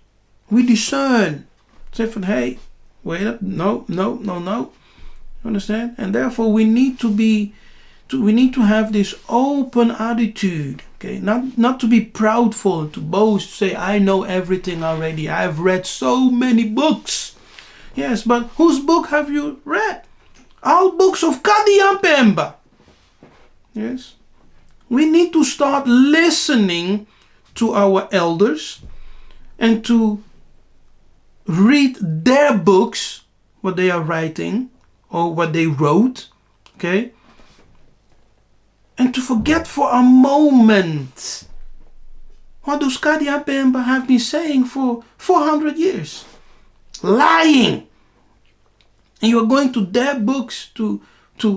S1: we discern. Say, hey, wait up, no. Understand? And therefore, we need to have this open attitude. Okay, not to be proudful, to boast, say, I know everything already. I've read so many books. Yes, but whose book have you read? All books of Kadian Pemba. Yes. We need to start listening to our elders and to read their books, what they are writing or what they wrote, okay? And to forget for a moment what those Kadian Pemba have been saying for 400 years. Lying. And you're going to their books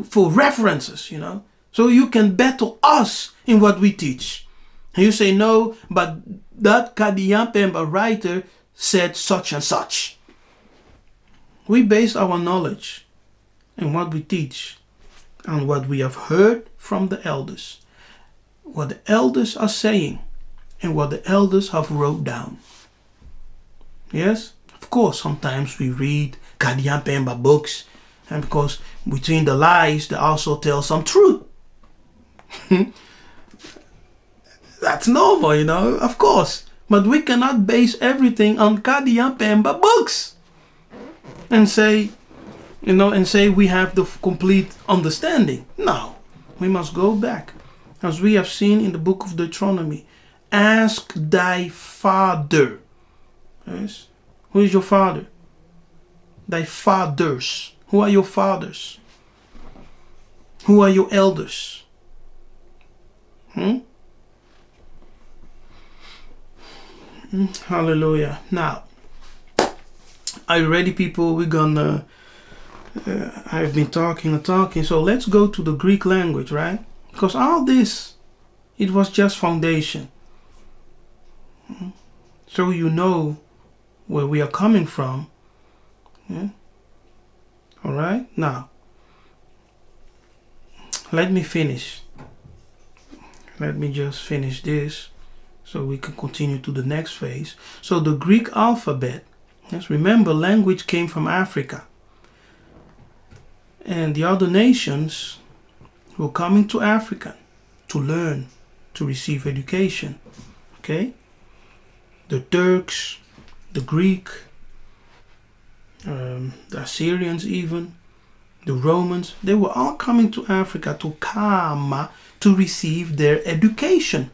S1: for references, you know, so you can battle us in what we teach. And you say, no, but that Kadian Pemba writer said such and such. We base our knowledge and what we teach on what we have heard from the elders, what the elders are saying, and what the elders have wrote down. Yes, of course, sometimes we read Kadian Pemba books, and because between the lies, they also tell some truth. That's normal, you know, of course. But we cannot base everything on Kadian Pemba books and say, you know, and say we have the complete understanding. No, we must go back. As we have seen in the book of Deuteronomy, ask thy father. Yes. Who is your father? Thy fathers. Who are your fathers? Who are your elders? Hallelujah. Now, are you ready, people? We're gonna I've been talking and talking, so let's go to the Greek language, right? Because all this, it was just foundation. So you know where we are coming from. Yeah? All right, now let me finish. Let me just finish this so we can continue to the next phase. So the Greek alphabet, yes, remember, language came from Africa, and the other nations were coming to Africa to learn, to receive education. Okay, the Turks, the Greek, the Assyrians, even the Romans, they were all coming to Africa to come to receive their education.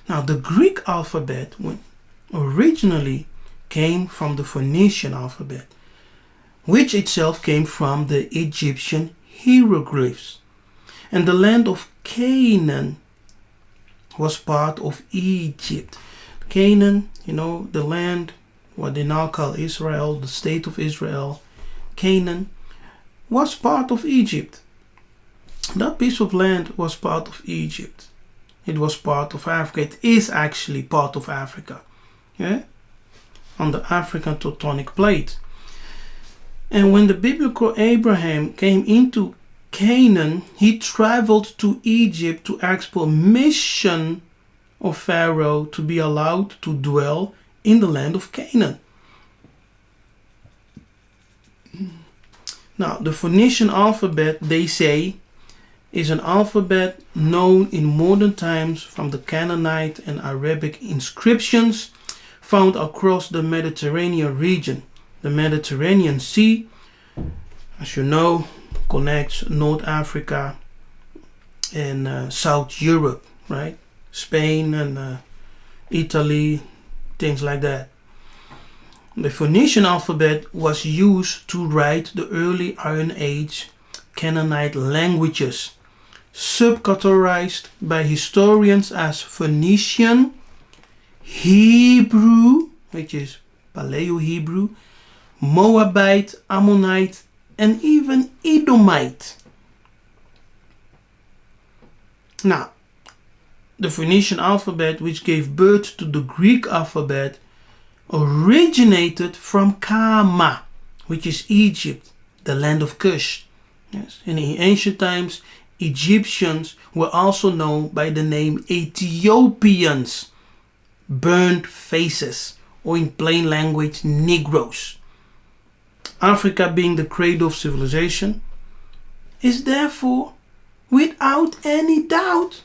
S1: Now, the Greek alphabet originally came from the Phoenician alphabet, which itself came from the Egyptian hieroglyphs. And the land of Canaan was part of Egypt. Canaan, you know, the land, what they now call Israel, the state of Israel, Canaan, was part of Egypt. That piece of land was part of Egypt. It was part of Africa. It is actually part of Africa, yeah, on the African tectonic plate. And when the biblical Abraham came into Canaan, he traveled to Egypt to ask permission of Pharaoh to be allowed to dwell in the land of Canaan. Now, the Phoenician alphabet, they say, is an alphabet known in modern times from the Canaanite and Arabic inscriptions found across the Mediterranean region. The Mediterranean Sea, as you know, connects North Africa and South Europe, right? Spain and Italy, things like that. The Phoenician alphabet was used to write the early Iron Age Canaanite languages, subcategorized by historians as Phoenician, Hebrew, which is Paleo-Hebrew, Moabite, Ammonite, and even Edomite. Now, the Phoenician alphabet, which gave birth to the Greek alphabet, originated from Kama, which is Egypt, the land of Cush. Yes. And in ancient times, Egyptians were also known by the name Ethiopians, burnt faces, or in plain language, Negroes. Africa, being the cradle of civilization, is therefore, without any doubt,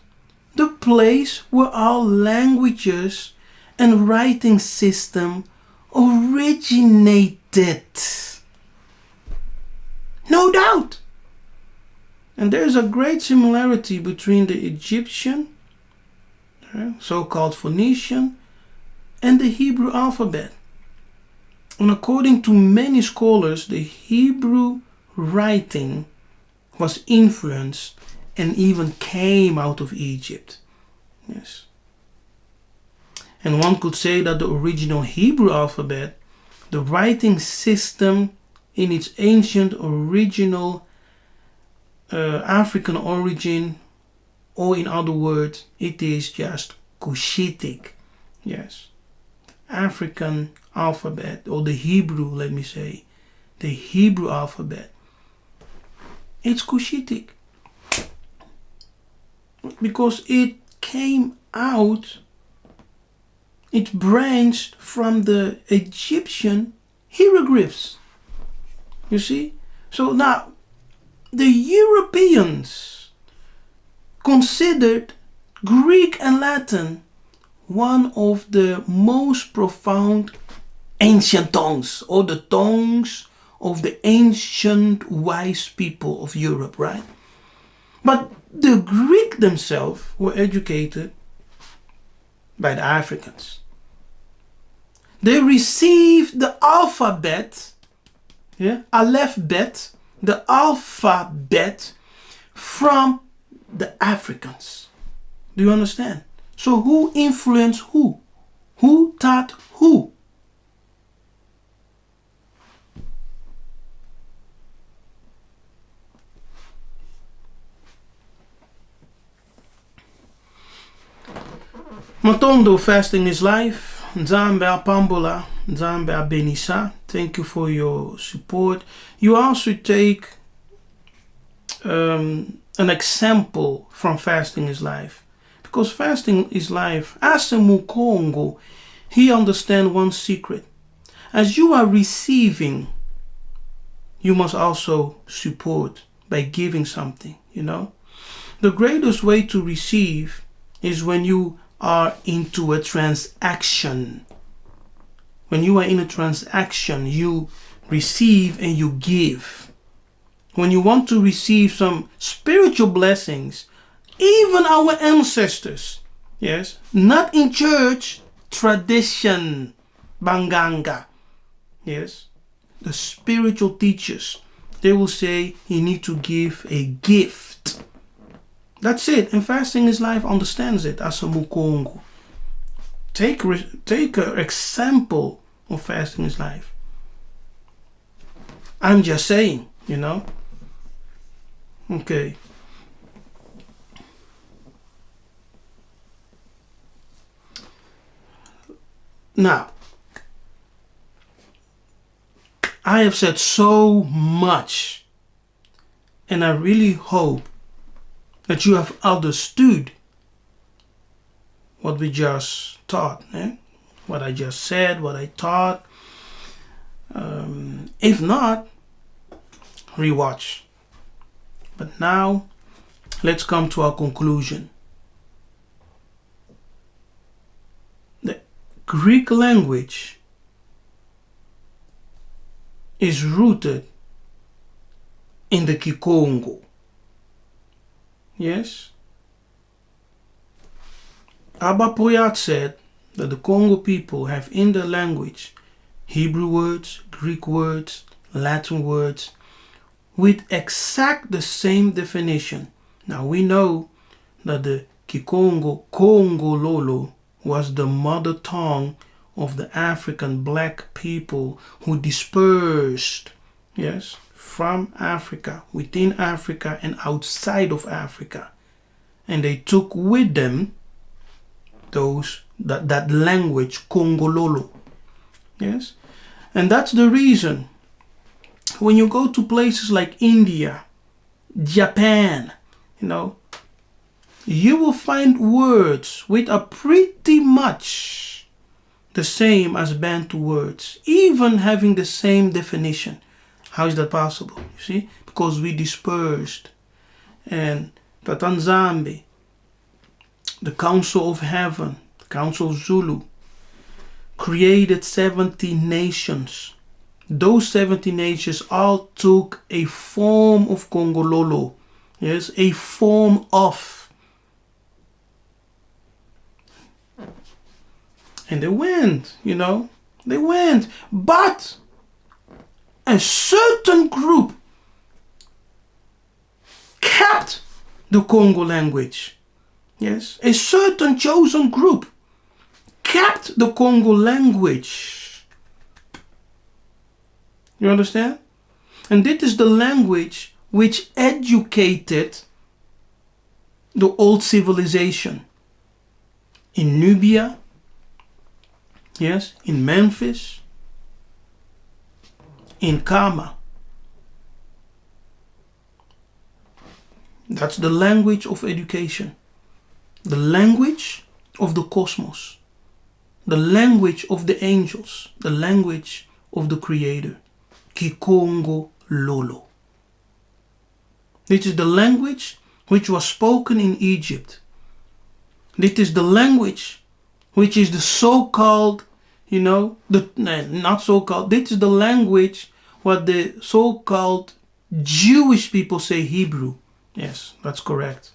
S1: the place where all languages and writing system originated. no doubt. And there is a great similarity between the Egyptian, so-called Phoenician, and the Hebrew alphabet. And according to many scholars, the Hebrew writing was influenced and even came out of Egypt. Yes. And one could say that the original Hebrew alphabet, the writing system in its ancient original African origin, or in other words, it is just Cushitic. Yes. African alphabet, or the Hebrew, let me say, the Hebrew alphabet. It's Cushitic. Because it came out, it branched from the Egyptian hieroglyphs. You see? So now, the Europeans considered Greek and Latin one of the most profound ancient tongues, or the tongues of the ancient wise people of Europe, right? But the Greek themselves were educated by the Africans. They received the alphabet, Aleph-bet, the alphabet from the Africans. Do you understand? So who influenced who? Who taught who? Matondo, fasting is life. Nzambe apambola, Nzambe abenisa. Thank you for your support. You also take an example from fasting is life. Because fasting is life. As a Kikongo, he understands one secret. As you are receiving, you must also support by giving something, you know. The greatest way to receive is when you are into a transaction. When you are in a transaction, you receive and you give. When you want to receive some spiritual blessings, even our ancestors, yes, not in church, tradition, banganga, yes, the spiritual teachers, they will say you need to give a gift. That's it. And fasting is life understands it as a Kikongo. Take an example of fasting is life. I'm just saying, you know. Okay. Now, I have said so much, and I really hope that you have understood what we just taught, what I just said, what I taught. If not, rewatch. But now, let's come to our conclusion. The Greek language is rooted in the Kikongo. Yes? Abba Poyat said that the Congo people have in their language Hebrew words, Greek words, Latin words, with exact the same definition. Now we know that the Kikongo, Congololo, was the mother tongue of the African black people who dispersed, yes, from Africa, within Africa and outside of Africa. And they took with them that language, Congololo. Yes? And that's the reason when you go to places like India, Japan, you know, you will find words which are pretty much the same as Bantu words, even having the same definition. How is that possible? You see? Because we dispersed. And Tatanzambe, the Council of Heaven, the Council of Zulu, created 70 nations those 70 nations all took a form of Kongololo. Yes, a form of. And they went, they went. But a certain group kept the Congo language. Yes, a certain chosen group kept the Congo language. You understand? And this is the language which educated the old civilization in Nubia, yes, in Memphis, in Kama. That's the language of education, the language of the cosmos, the language of the angels, the language of the Creator. Kikongo Lolo. This is the language which was spoken in Egypt. This is the language which is the so-called, not so-called, this is the language what the so-called Jewish people say Hebrew. Yes, that's correct.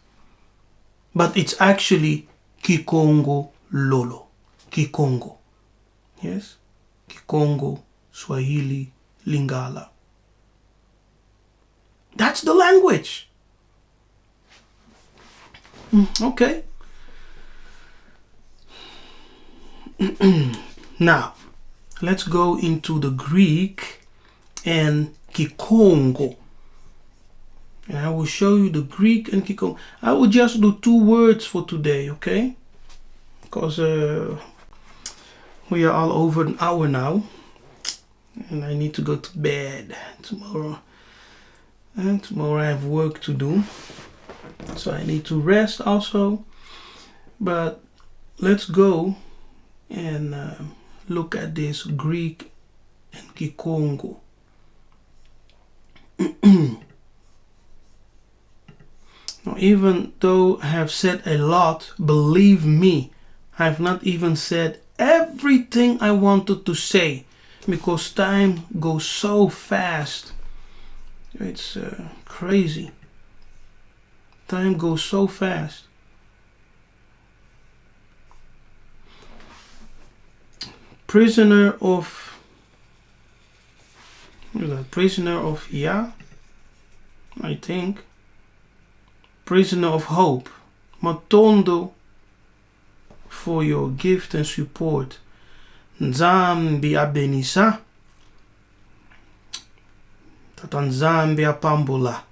S1: But it's actually Kikongo Lolo. Kikongo. Yes? Kikongo, Swahili, Lingala. That's the language. Okay. Now, let's go into the Greek and Kikongo. And I will show you the Greek and Kikongo. I will just do 2 words for today, okay? Because we are all over an hour now. And I need to go to bed tomorrow. And tomorrow I have work to do. So I need to rest also. But let's go and look at this Greek and Kikongo. Now, even though I have said a lot, believe me, I have not even said everything I wanted to say, because time goes so fast. It's crazy. Time goes so fast. Prisoner of Yah, I think. Prisoner of hope. Matondo for your gift and support. Nzambi abenisa. Tatanzambi apambula.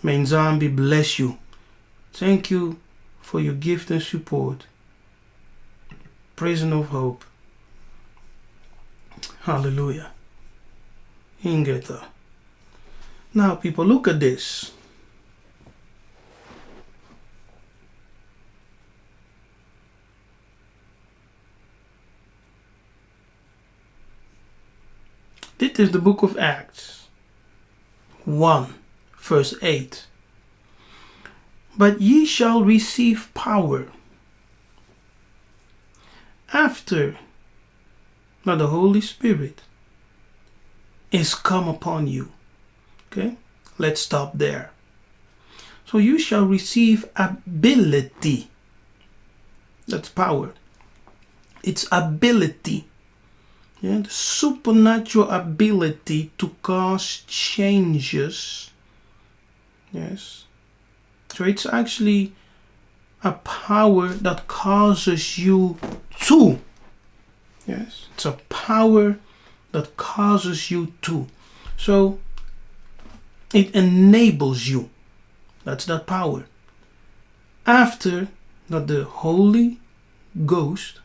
S1: May Nzambi bless you. Thank you for your gift and support. Prisoner of hope. Hallelujah. Ingeta. Now, people, look at this. This is the book of Acts 1, verse 8. But ye shall receive power after that the Holy Spirit is come upon you. Okay, let's stop there. So you shall receive ability. That's power. It's ability. Yeah, the supernatural ability to cause changes. Yes. So it's actually a power that causes you to. Yes. It's a power that causes you to. So it enables you. That's that power. After that the Holy Ghost,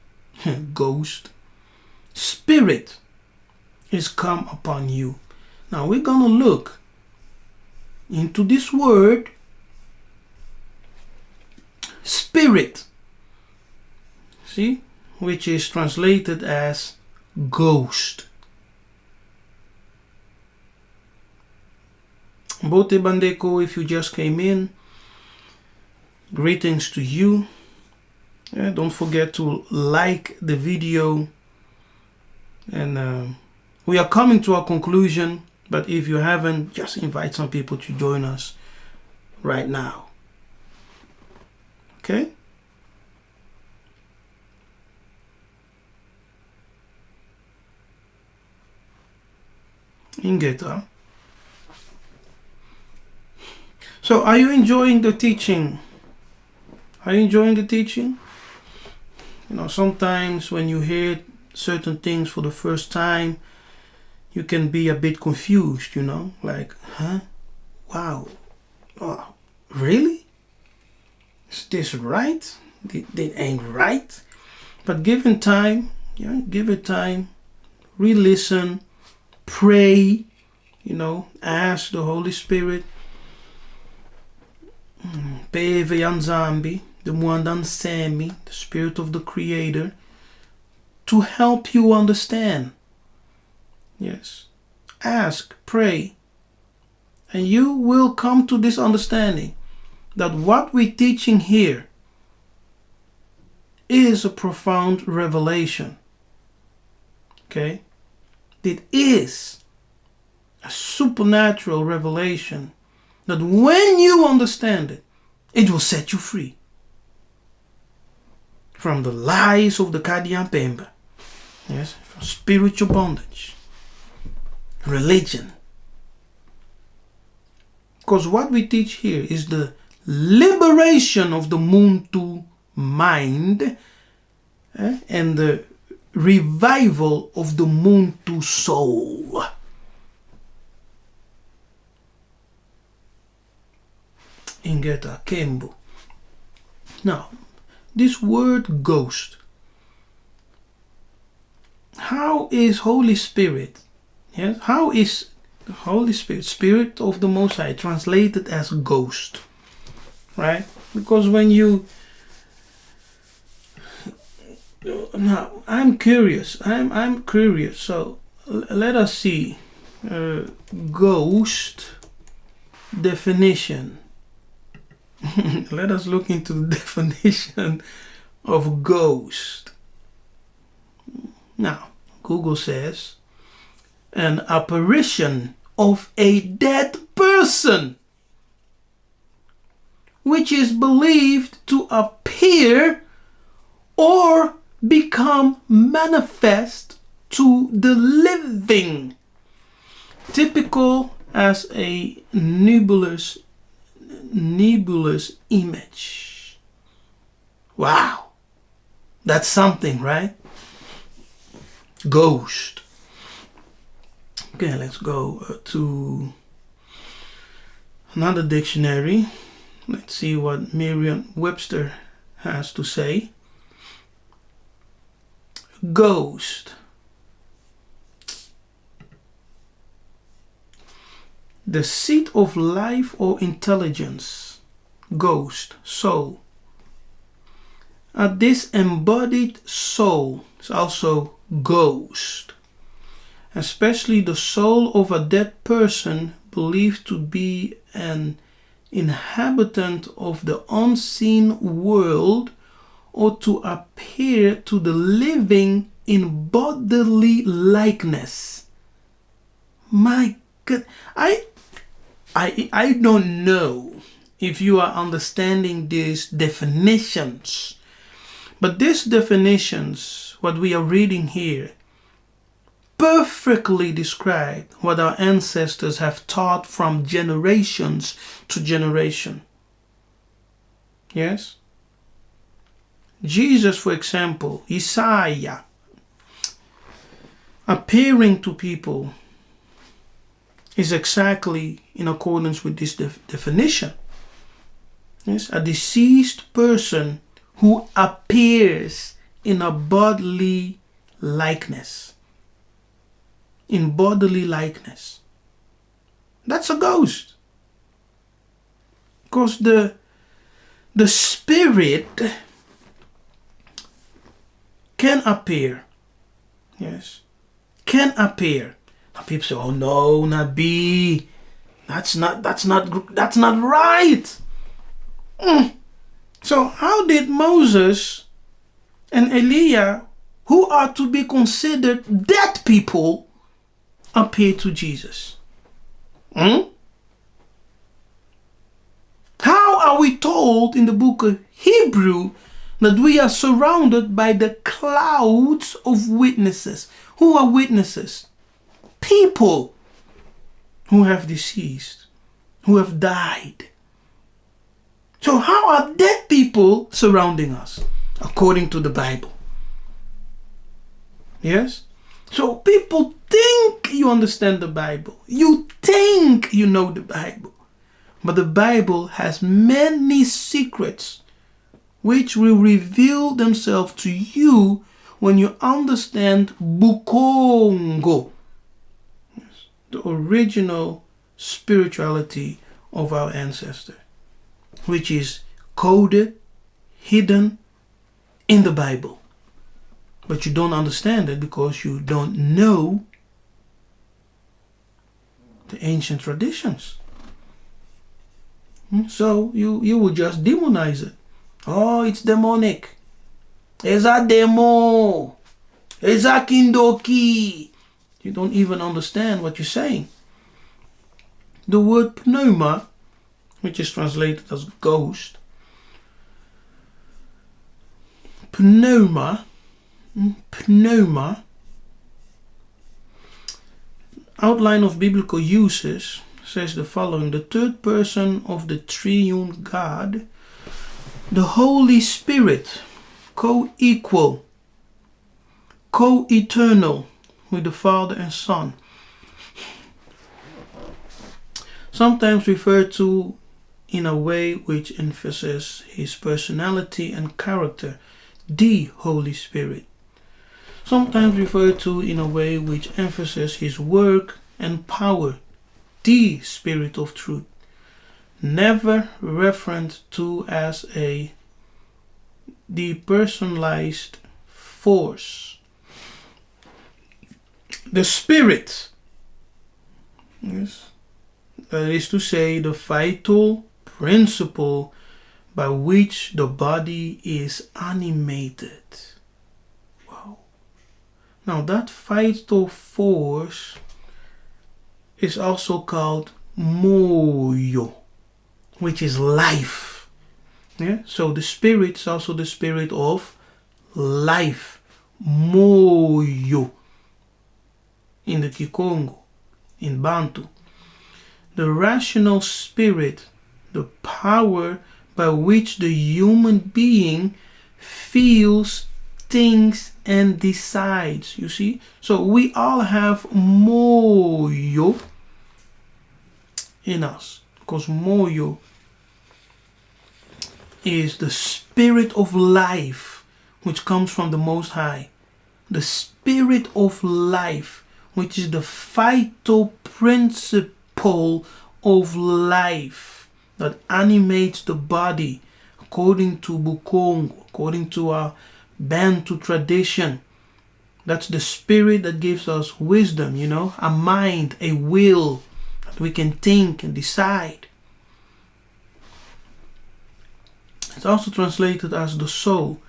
S1: Spirit is come upon you. Now we're going to look into this word Spirit. See? Which is translated as ghost. Bote Bandeko, if you just came in, greetings to you. Don't forget to like the video And we are coming to our conclusion, but if you haven't, just invite some people to join us right now. Okay? Ingeta. So, are you enjoying the teaching? Are you enjoying the teaching? You know, sometimes when you hear certain things for the first time, you can be a bit confused, you know, like, huh? Wow. Oh, really? Is this right? It ain't right. But given time, give it time, re-listen, pray, you know, ask the Holy Spirit, Peve Yanzambi, the Mwandan Semi, the Spirit of the Creator, to help you understand. Yes. Ask, pray, and you will come to this understanding that what we're teaching here is a profound revelation. Okay? It is a supernatural revelation that when you understand it, it will set you free from the lies of the Kadian Pemba. Yes, from spiritual bondage, religion. Because what we teach here is the liberation of the Muntu mind and the revival of the Muntu soul. Ingeta Kembo. Now, this word ghost. How is Holy Spirit? Yes, how is the Holy Spirit, Spirit of the Most High, translated as ghost? Right? Because when you now, I'm curious. I'm curious. So let us see. Ghost definition. Let us look into the definition of ghost. Now, Google says an apparition of a dead person, which is believed to appear or become manifest to the living, typical as a nebulous image. Wow, that's something, right? Ghost. Okay, let's go to another dictionary. Let's see what Merriam-Webster has to say. Ghost. The seat of life or intelligence. Ghost, soul. A disembodied soul is also ghost. Especially the soul of a dead person believed to be an inhabitant of the unseen world or to appear to the living in bodily likeness. My God, I don't know if you are understanding these definitions, but these definitions, what we are reading here, perfectly describe what our ancestors have taught from generations to generation. Yes? Jesus, for example, Yiseka'yah, appearing to people is exactly in accordance with this definition. Yes, a deceased person who appears in a bodily likeness. In bodily likeness. That's a ghost. Because the spirit can appear. Yes. Can appear. Now people say, oh no, Nabi, that's not right. So how did Moses and Elijah who are to be considered dead people appeared to Jesus. How are we told in the book of Hebrew that we are surrounded by the clouds of witnesses? Who are witnesses? People who have deceased, who have died. So how are dead people surrounding us according to the Bible? Yes? So people think you understand the Bible. You think you know the Bible. But the Bible has many secrets which will reveal themselves to you when you understand Kikongo, the original spirituality of our ancestor, which is coded, hidden in the Bible. But you don't understand it because you don't know the ancient traditions. So you will just demonize it. Oh, it's demonic. It's a demo. It's a kindoki. You don't even understand what you're saying. The word pneuma, which is translated as ghost. Pneuma, outline of biblical uses, says the following: the third person of the triune God, the Holy Spirit, co-equal, co-eternal with the Father and Son, sometimes referred to in a way which emphasizes his personality and character, the Holy Spirit. Sometimes referred to in a way which emphasizes his work and power, the Spirit of Truth. Never referred to as a depersonalized force. The Spirit, yes, that is to say, the vital principle by which the body is animated. Wow. Now that vital force is also called moyo, which is life. Yeah? So the Spirit is also the spirit of life. Moyo in the Kikongo, in Bantu. The rational spirit, the power by which the human being feels, thinks and decides. You see? So we all have moyo in us, because moyo is the spirit of life which comes from the Most High. The spirit of life, which is the vital principle of life that animates the body, according to Kikongo, according to our Bantu tradition. That's the spirit that gives us wisdom, a mind, a will that we can think and decide. It's also translated as the soul.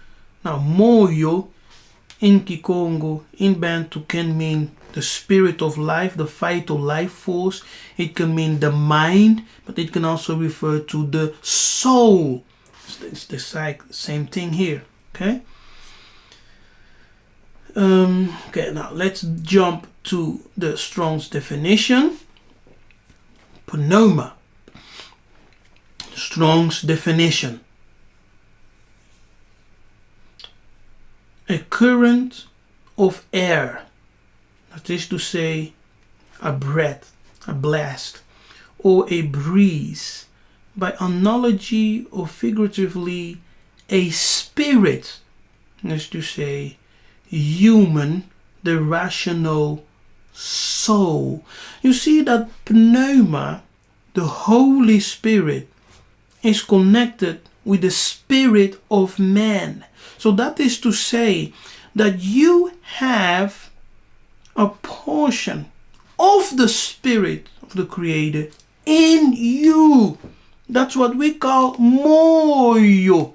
S1: Now, moyo in Kikongo, in Bantu, can mean the spirit of life, the vital life force. It can mean the mind, but it can also refer to the soul. It's the same thing here. Okay. Okay. Now let's jump to the Strong's definition. Pneuma. Strong's definition: a current of air. That is to say, a breath, a blast, or a breeze. By analogy or figuratively, a spirit. That is to say, human, the rational soul. You see that pneuma, the Holy Spirit, is connected with the spirit of man. So that is to say that you have a portion of the spirit of the Creator in you. That's what we call moyo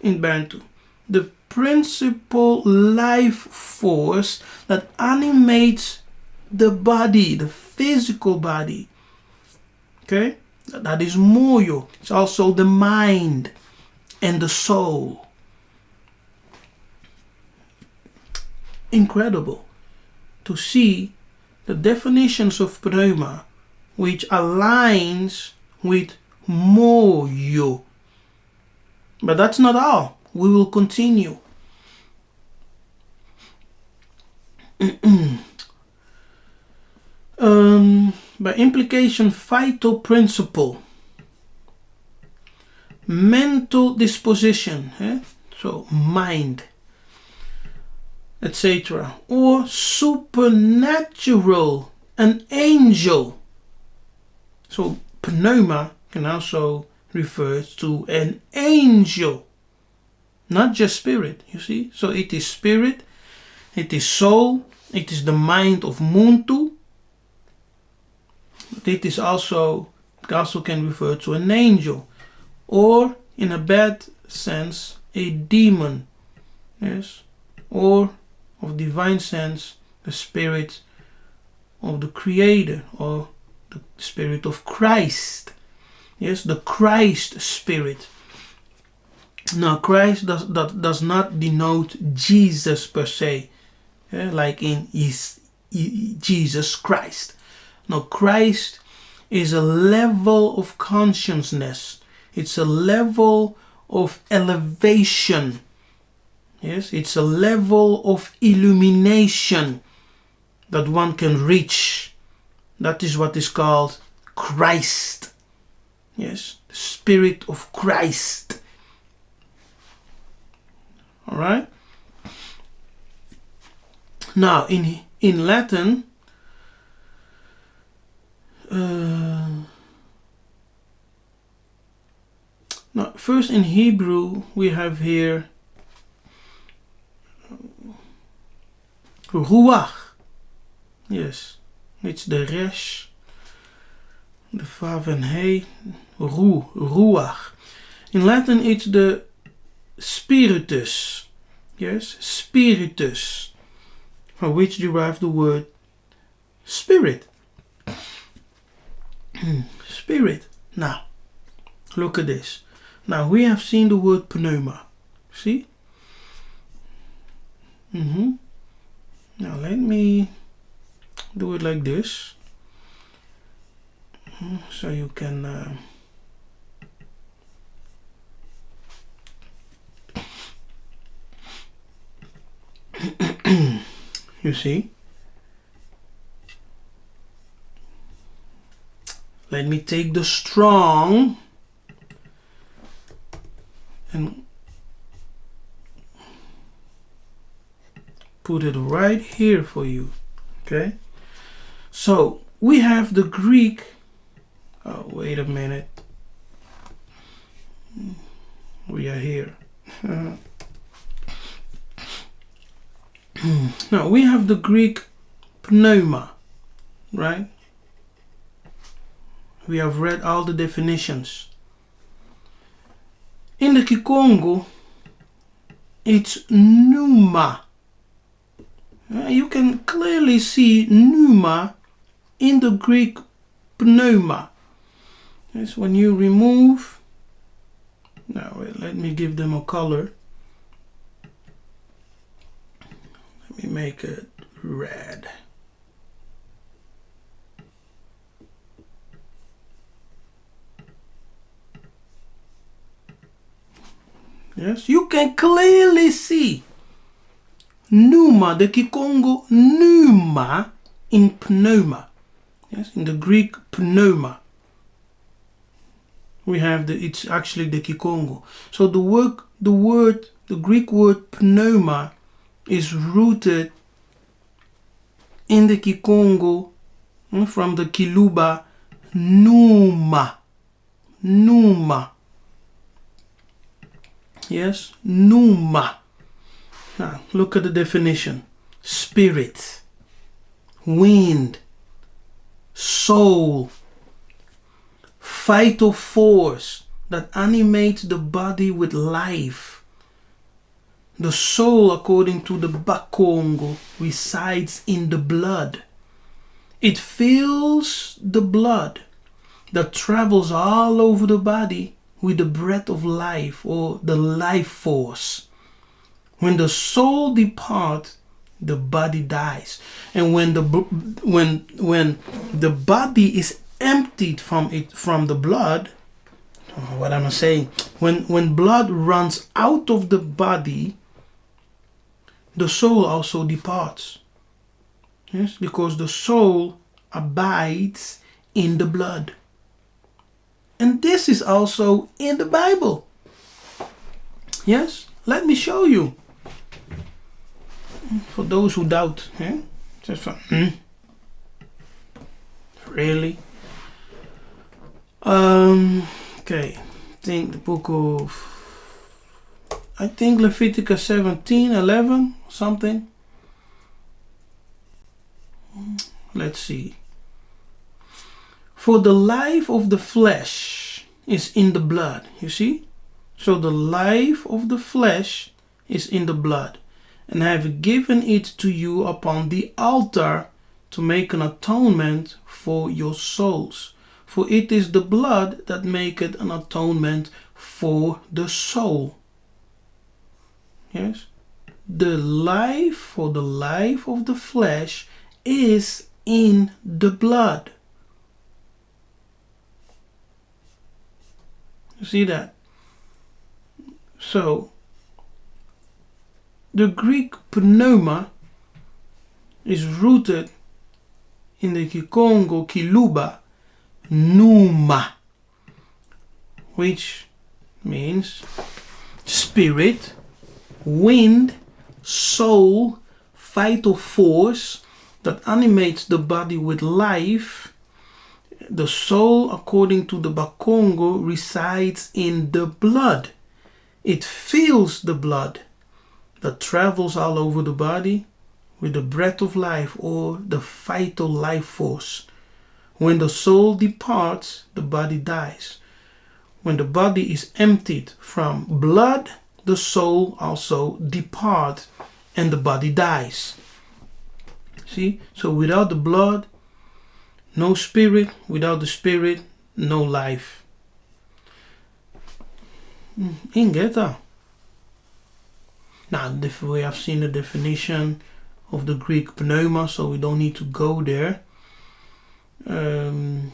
S1: in Bantu. The principal life force that animates the body, the physical body. Okay? That is moyo. It's also the mind and the soul. Incredible to see the definitions of pneuma which aligns with moyo. But that's not all. We will continue. By implication, vital principle, mental disposition, so mind, etc., or supernatural, an angel. So pneuma can also refer to an angel, not just spirit, you see. So it is spirit, it is soul, it is the mind of Muntu. It is also can refer to an angel, or in a bad sense, a demon, yes, or of divine sense, the spirit of the Creator, or the spirit of Christ, yes, the Christ spirit. Now, Christ does not denote Jesus per se, like in Jesus Christ. No, Christ is a level of consciousness. It's a level of elevation. Yes, it's a level of illumination that one can reach. That is what is called Christ. Yes, the Spirit of Christ. All right. Now, in Latin, now first in Hebrew we have here ruach. Yes, it's the resh, the vav and hey, ruach. In Latin it's the spiritus. Yes, spiritus, from which derives the word spirit. Spirit. Now, look at this. Now we have seen the word pneuma. See? Now let me do it like this, so you can you see. Let me take the strong and put it right here for you. Okay, so we have the Greek. Oh, wait a minute, we are here. Now we have the Greek pneuma, right? We have read all the definitions. In the Kikongo, it's pneuma. You can clearly see pneuma in the Greek pneuma. Yes, when you remove. Now wait, let me give them a color. Let me make it red. Yes, you can clearly see pneuma, the Kikongo pneuma in pneuma. Yes, in the Greek pneuma. We have it's actually the Kikongo. So the Greek word pneuma is rooted in the Kikongo from the Kiluba pneuma. Pneuma. Yes, pneuma. Now, look at the definition. Spirit, wind, soul, vital force that animates the body with life. The soul, according to the Kikongo, resides in the blood. It fills the blood that travels all over the body with the breath of life, or the life force. When the soul departs, the body dies. And when the body is emptied from the blood, what am I saying? When blood runs out of the body, the soul also departs. Yes, because the soul abides in the blood. And this is also in the Bible. Yes, let me show you. For those who doubt, just for, really? Okay, think the book of, I think Leviticus 17:11, something. Let's see. For the life of the flesh is in the blood. You see? So the life of the flesh is in the blood. And I have given it to you upon the altar to make an atonement for your souls. For it is the blood that maketh an atonement for the soul. Yes? The life, for the life of the flesh is in the blood. You see that? So, the Greek pneuma is rooted in the Kikongo kiluba pneuma, which means spirit, wind, soul, vital force that animates the body with life. The soul, according to the Kikongo, resides in the blood. It fills the blood that travels all over the body with the breath of life, or the vital life force. When the soul departs, the body dies. When the body is emptied from blood, the soul also departs and the body dies. See? So without the blood, no spirit. Without the spirit, no life. Get that? Now, we have seen the definition of the Greek pneuma, so we don't need to go there. So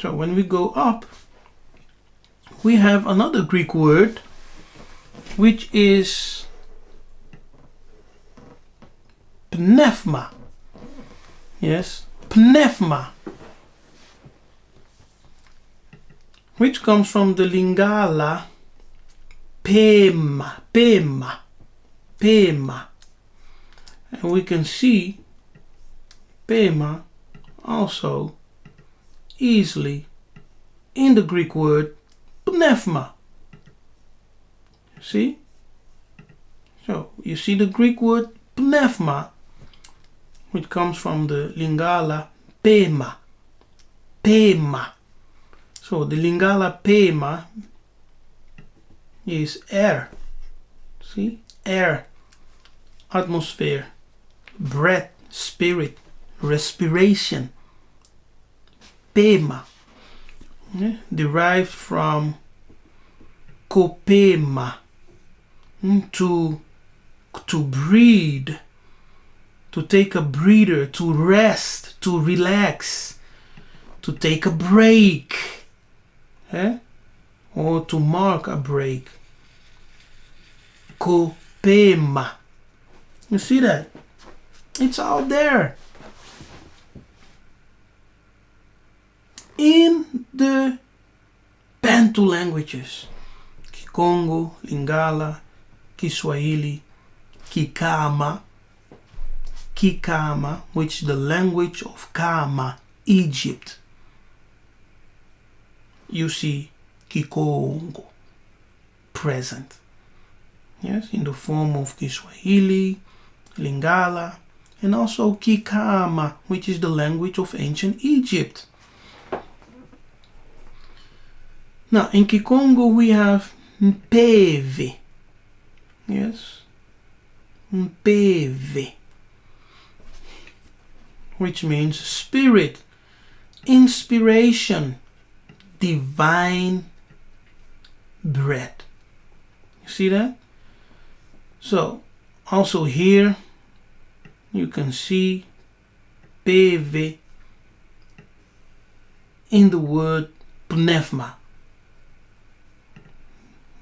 S1: when we go up, we have another Greek word, which is pneuma. Yes, pneuma, which comes from the Lingala pema. And we can see pema also easily in the Greek word pneuma. See? So you see the Greek word pneuma, which comes from the Lingala pema. So the Lingala pema is air. See? Air, atmosphere, breath, spirit, respiration. Pema, derived from kopema, to breathe, to take a breather, to rest, to relax, to take a break, or to mark a break. Kopema. You see that? It's out there. In the Bantu languages, Kikongo, Lingala, Kiswahili, Kikama, which is the language of Kama, Egypt. You see Kikongo present. Yes, in the form of Kiswahili, Lingala, and also Kikama, which is the language of ancient Egypt. Now, in Kikongo we have Mpeve. Yes. Mpeve, which means spirit, inspiration, divine bread. You see that? So also here you can see PV in the word pneuma.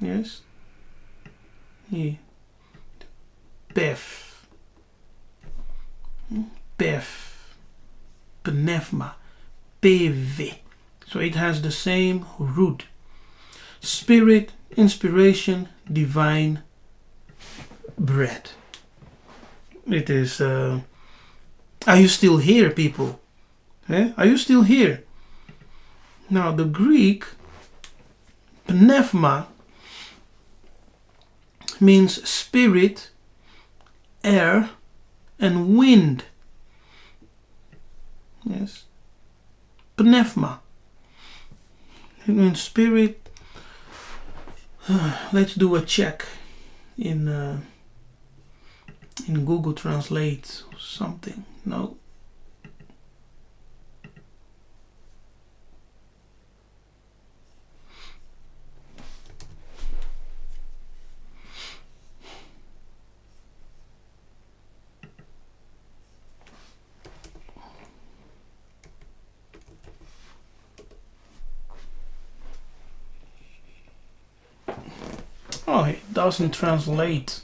S1: Yes. Here. Pef. Pef. Pneuma. PV. So it has the same root. Spirit, inspiration, divine bread. It is. Are you still here, people? Are you still here? Now the Greek pneuma means spirit, air, and wind. Yes. Pneuma. It means spirit. Let's do a check in Google Translate something. No. Oh, it doesn't translate.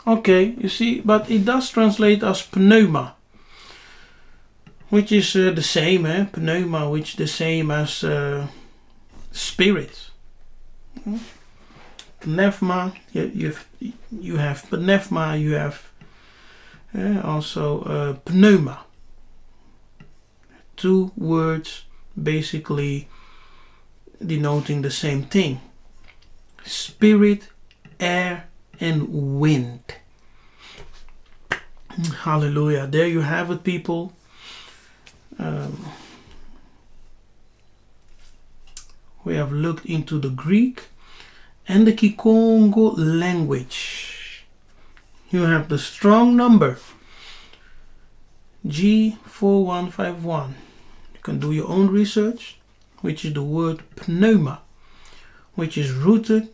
S1: Okay, you see, but it does translate as pneuma, which is the same, pneuma, which is the same as spirit. Pneuma, you have pneuma, you have also pneuma. Two words basically denoting the same thing. Spirit, air, and wind. Hallelujah. There you have it, people. We have looked into the Greek and the Kikongo language. You have the strong number G4151. You can do your own research, which is the word pneuma, which is rooted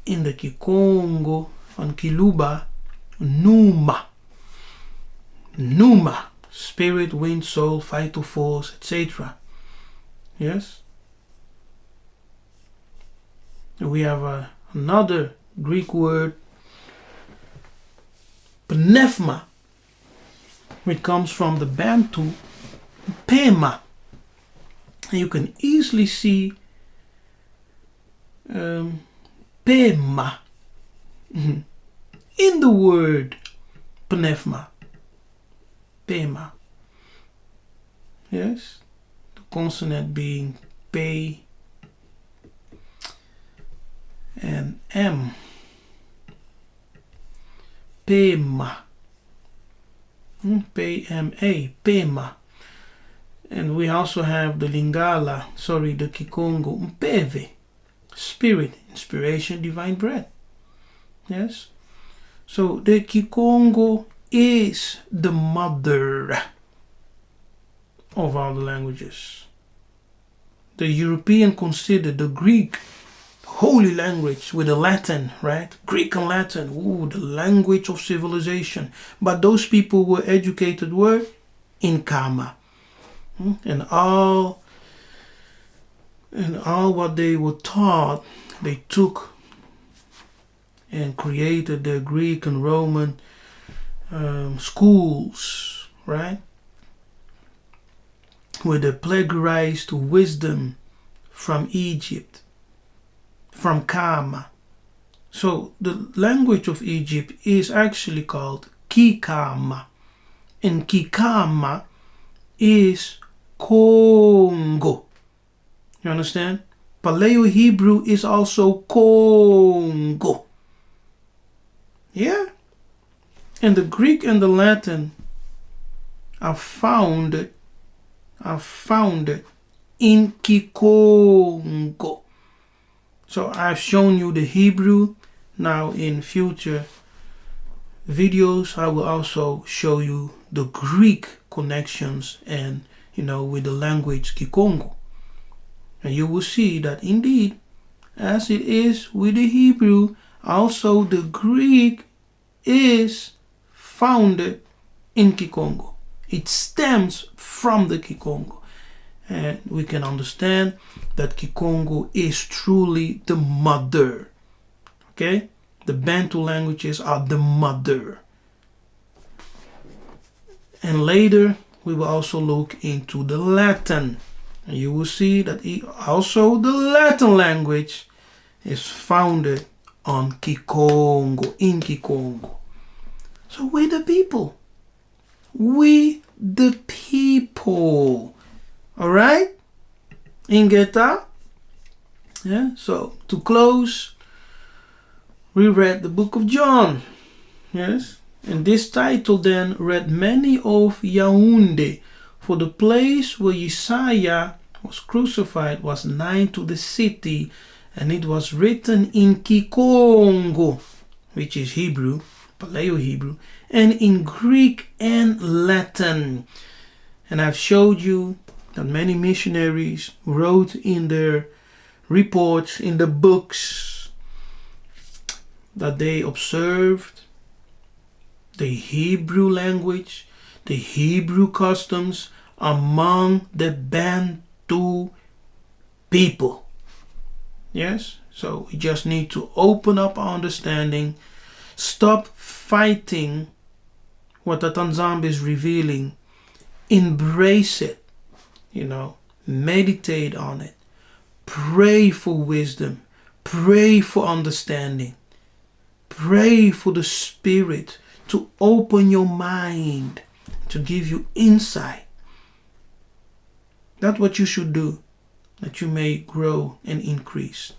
S1: in the Kikongo van Kiluba Numa. Numa, spirit, wind, soul, vital force, etc. Yes? We have another Greek word, pneuma, which comes from the Bantu pema. And you can easily see pema in the word pneuma. Pema. Yes? The consonant being P and M. Pema. P-M-A. Pema. And we also have the Lingala, the Kikongo, Mpeve. Spirit, inspiration, divine bread. Yes? So the Kikongo is the mother of all the languages. The European consider the Greek holy language with the Latin, right? Greek and Latin, the language of civilization. But those people were educated in Kama. And all what they were taught, they took and created their Greek and Roman schools, right? Where they plagiarized wisdom from Egypt, from Kama. So the language of Egypt is actually called Kikama, and Kikama is Congo. You understand? Paleo-Hebrew is also Congo. Yeah? And the Greek and the Latin are founded in Kikongo. So I've shown you the Hebrew. Now in future videos I will also show you the Greek connections and with the language Kikongo. And you will see that indeed, as it is with the Hebrew, also the Greek is founded in Kikongo. It stems from the Kikongo. And we can understand that Kikongo is truly the mother. Okay? The Bantu languages are the mother. And later we will also look into the Latin. And you will see that also the Latin language is founded on Kikongo, in Kikongo. So we the people. We the people. Alright? Ingeta? Yeah, so to close, we read the book of John. Yes? And this title then read many of Yaoundé, for the place where Yiseka'yah was crucified was nigh to the city, and it was written in Kikongo, which is Hebrew, Paleo-Hebrew, and in Greek and Latin. And I've showed you that many missionaries wrote in their reports, in the books, that they observed the Hebrew language, the Hebrew customs among the Bantu people. Yes? So we just need to open up our understanding, stop fighting what the Tanzambia is revealing, embrace it, meditate on it, pray for wisdom, pray for understanding, pray for the Spirit to open your mind, to give you insight. That's what you should do, that you may grow and increase.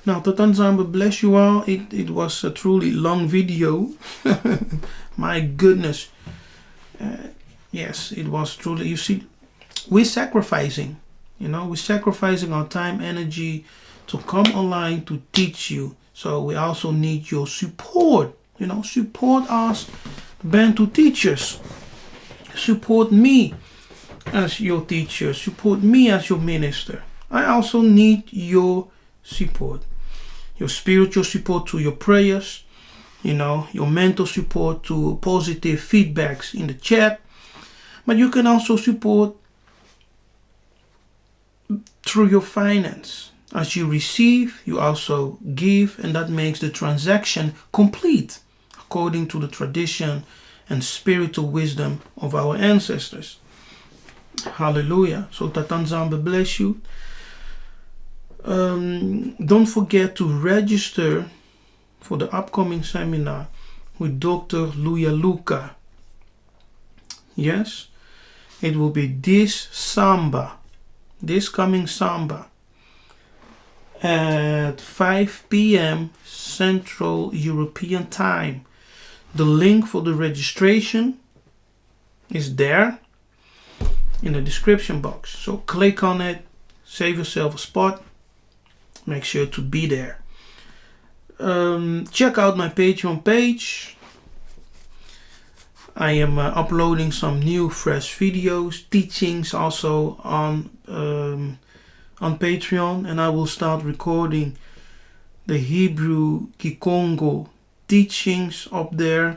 S1: Now, Tatanzamba bless you all. It was a truly long video. My goodness. Yes, it was truly. You see, we're sacrificing. We're sacrificing our time, energy to come online to teach you. So we also need your support. Support us, Bantu teachers. Support me as your teacher. Support me as your minister. I also need your support. Your spiritual support to your prayers. Your mental support to positive feedbacks in the chat. But you can also support through your finance. As you receive, you also give, and that makes the transaction complete according to the tradition and spiritual wisdom of our ancestors. Hallelujah. So Tatanzamba bless you. Don't forget to register for the upcoming seminar with Dr. Luya Luka. Yes, it will be this coming Samba at 5 p.m. Central European Time. The link for the registration is there in the description box. So click on it, save yourself a spot, make sure to be there. Check out my Patreon page. I am uploading some new fresh videos, teachings also on Patreon, and I will start recording the Hebrew Kikongo teachings up there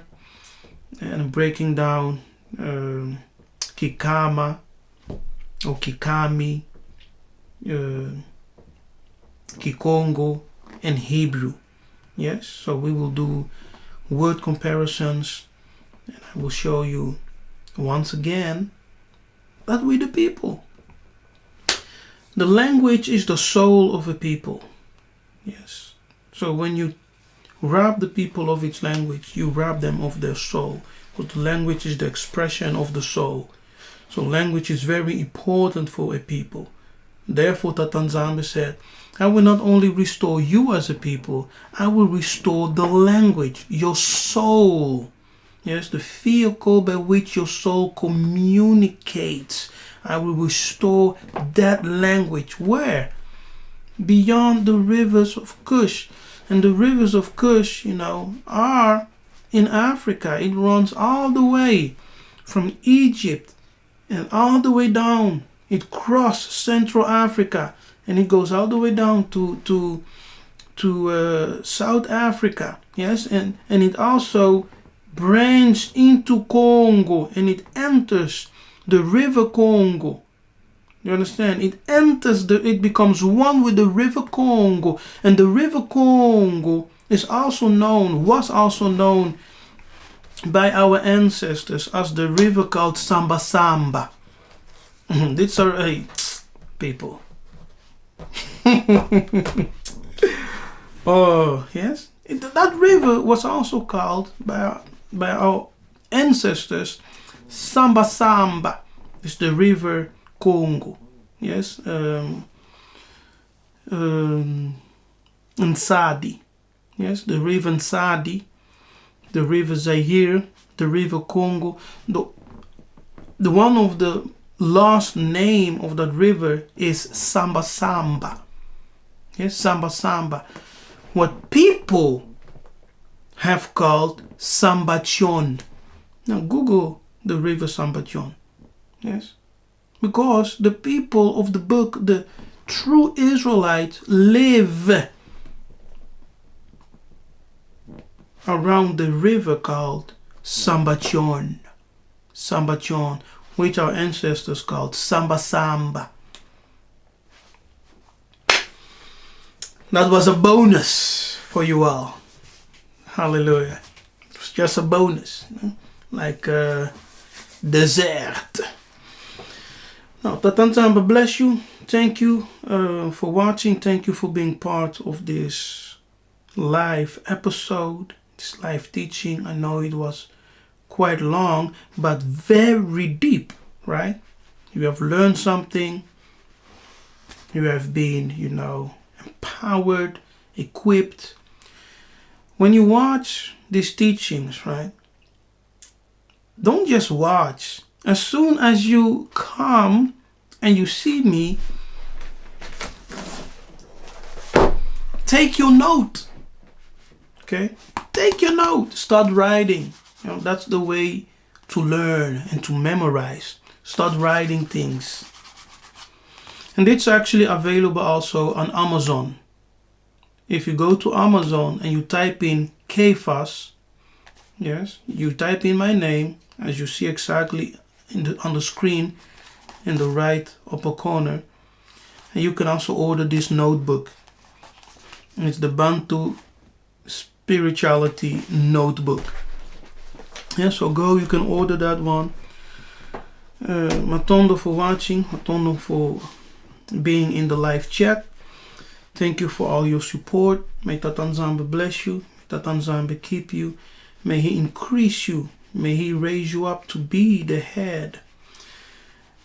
S1: and breaking down Kikama or Kikami, Kikongo and Hebrew. Yes, so we will do word comparisons, and I will show you once again that we the people. The language is the soul of a people. Yes. So when you rob the people of its language, you rob them of their soul. Because the language is the expression of the soul. So language is very important for a people. Therefore, Tatanzamba said, I will not only restore you as a people, I will restore the language, your soul. Yes, the vehicle by which your soul communicates. I will restore that language. Where? Beyond the rivers of Cush. And the rivers of Cush, are in Africa. It runs all the way from Egypt and all the way down. It crosses Central Africa and it goes all the way down to South Africa. Yes, and it also branches into Congo and it enters the river Congo. You understand? It becomes one with the river Congo, and the river Congo was also known by our ancestors as the river called Samba Samba. These are people. Oh yes, that river was also called by our ancestors Samba Samba. It's the river Congo. Yes, Nsadi. Yes, the river Nsadi, the river Zaire, the river Congo. The one of the last name of that river is Samba Samba. Yes, Samba Samba. What people have called Sambachon. Now Google the river Sambachon. Yes. Because the people of the book, the true Israelites, live around the river called Sambachon. Sambachon, which our ancestors called Samba Samba. That was a bonus for you all. Hallelujah. It was just a bonus. Like dessert. Now, Tatanzamba bless you. Thank you for watching. Thank you for being part of this live episode, this live teaching. I know it was quite long, but very deep, right? You have learned something. You have been, empowered, equipped. When you watch these teachings, right? Don't just watch. As soon as you come and you see me, take your note. Okay? Take your note. Start writing. That's the way to learn and to memorize. Start writing things. And it's actually available also on Amazon. If you go to Amazon and you type in Kefas, yes, you type in my name, as you see exactly on the screen in the right upper corner. And you can also order this notebook. And it's the Bantu Spirituality Notebook. Yeah, so you can order that one. Matondo for watching. Matondo for being in the live chat. Thank you for all your support. May Tatanzamba bless you. May Tatanzamba keep you. May he increase you. May he raise you up to be the head,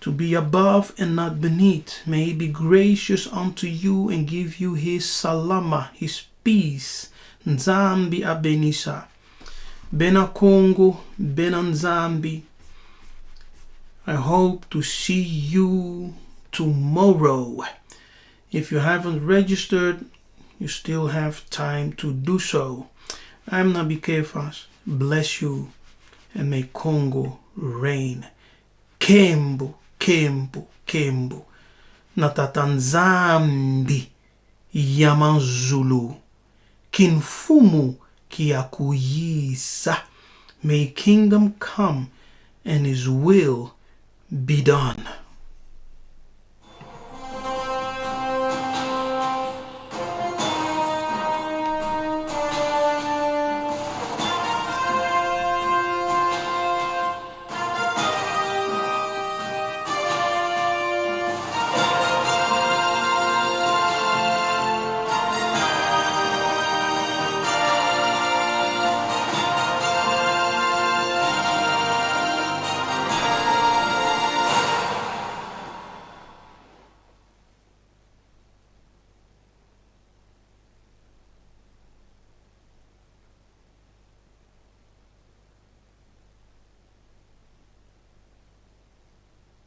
S1: to be above and not beneath. May he be gracious unto you and give you his salama, his peace. Nzambi abenisa. Bena Congo, Bena Nzambi. I hope to see you tomorrow. If you haven't registered, you still have time to do so. I'm Nabi Kefas. Bless you and may Congo reign. Kembo, Kembo, Kembo. Natatanzambi Yamanzulu. Kinfumu Kiakuyisa. May kingdom come and his will be done.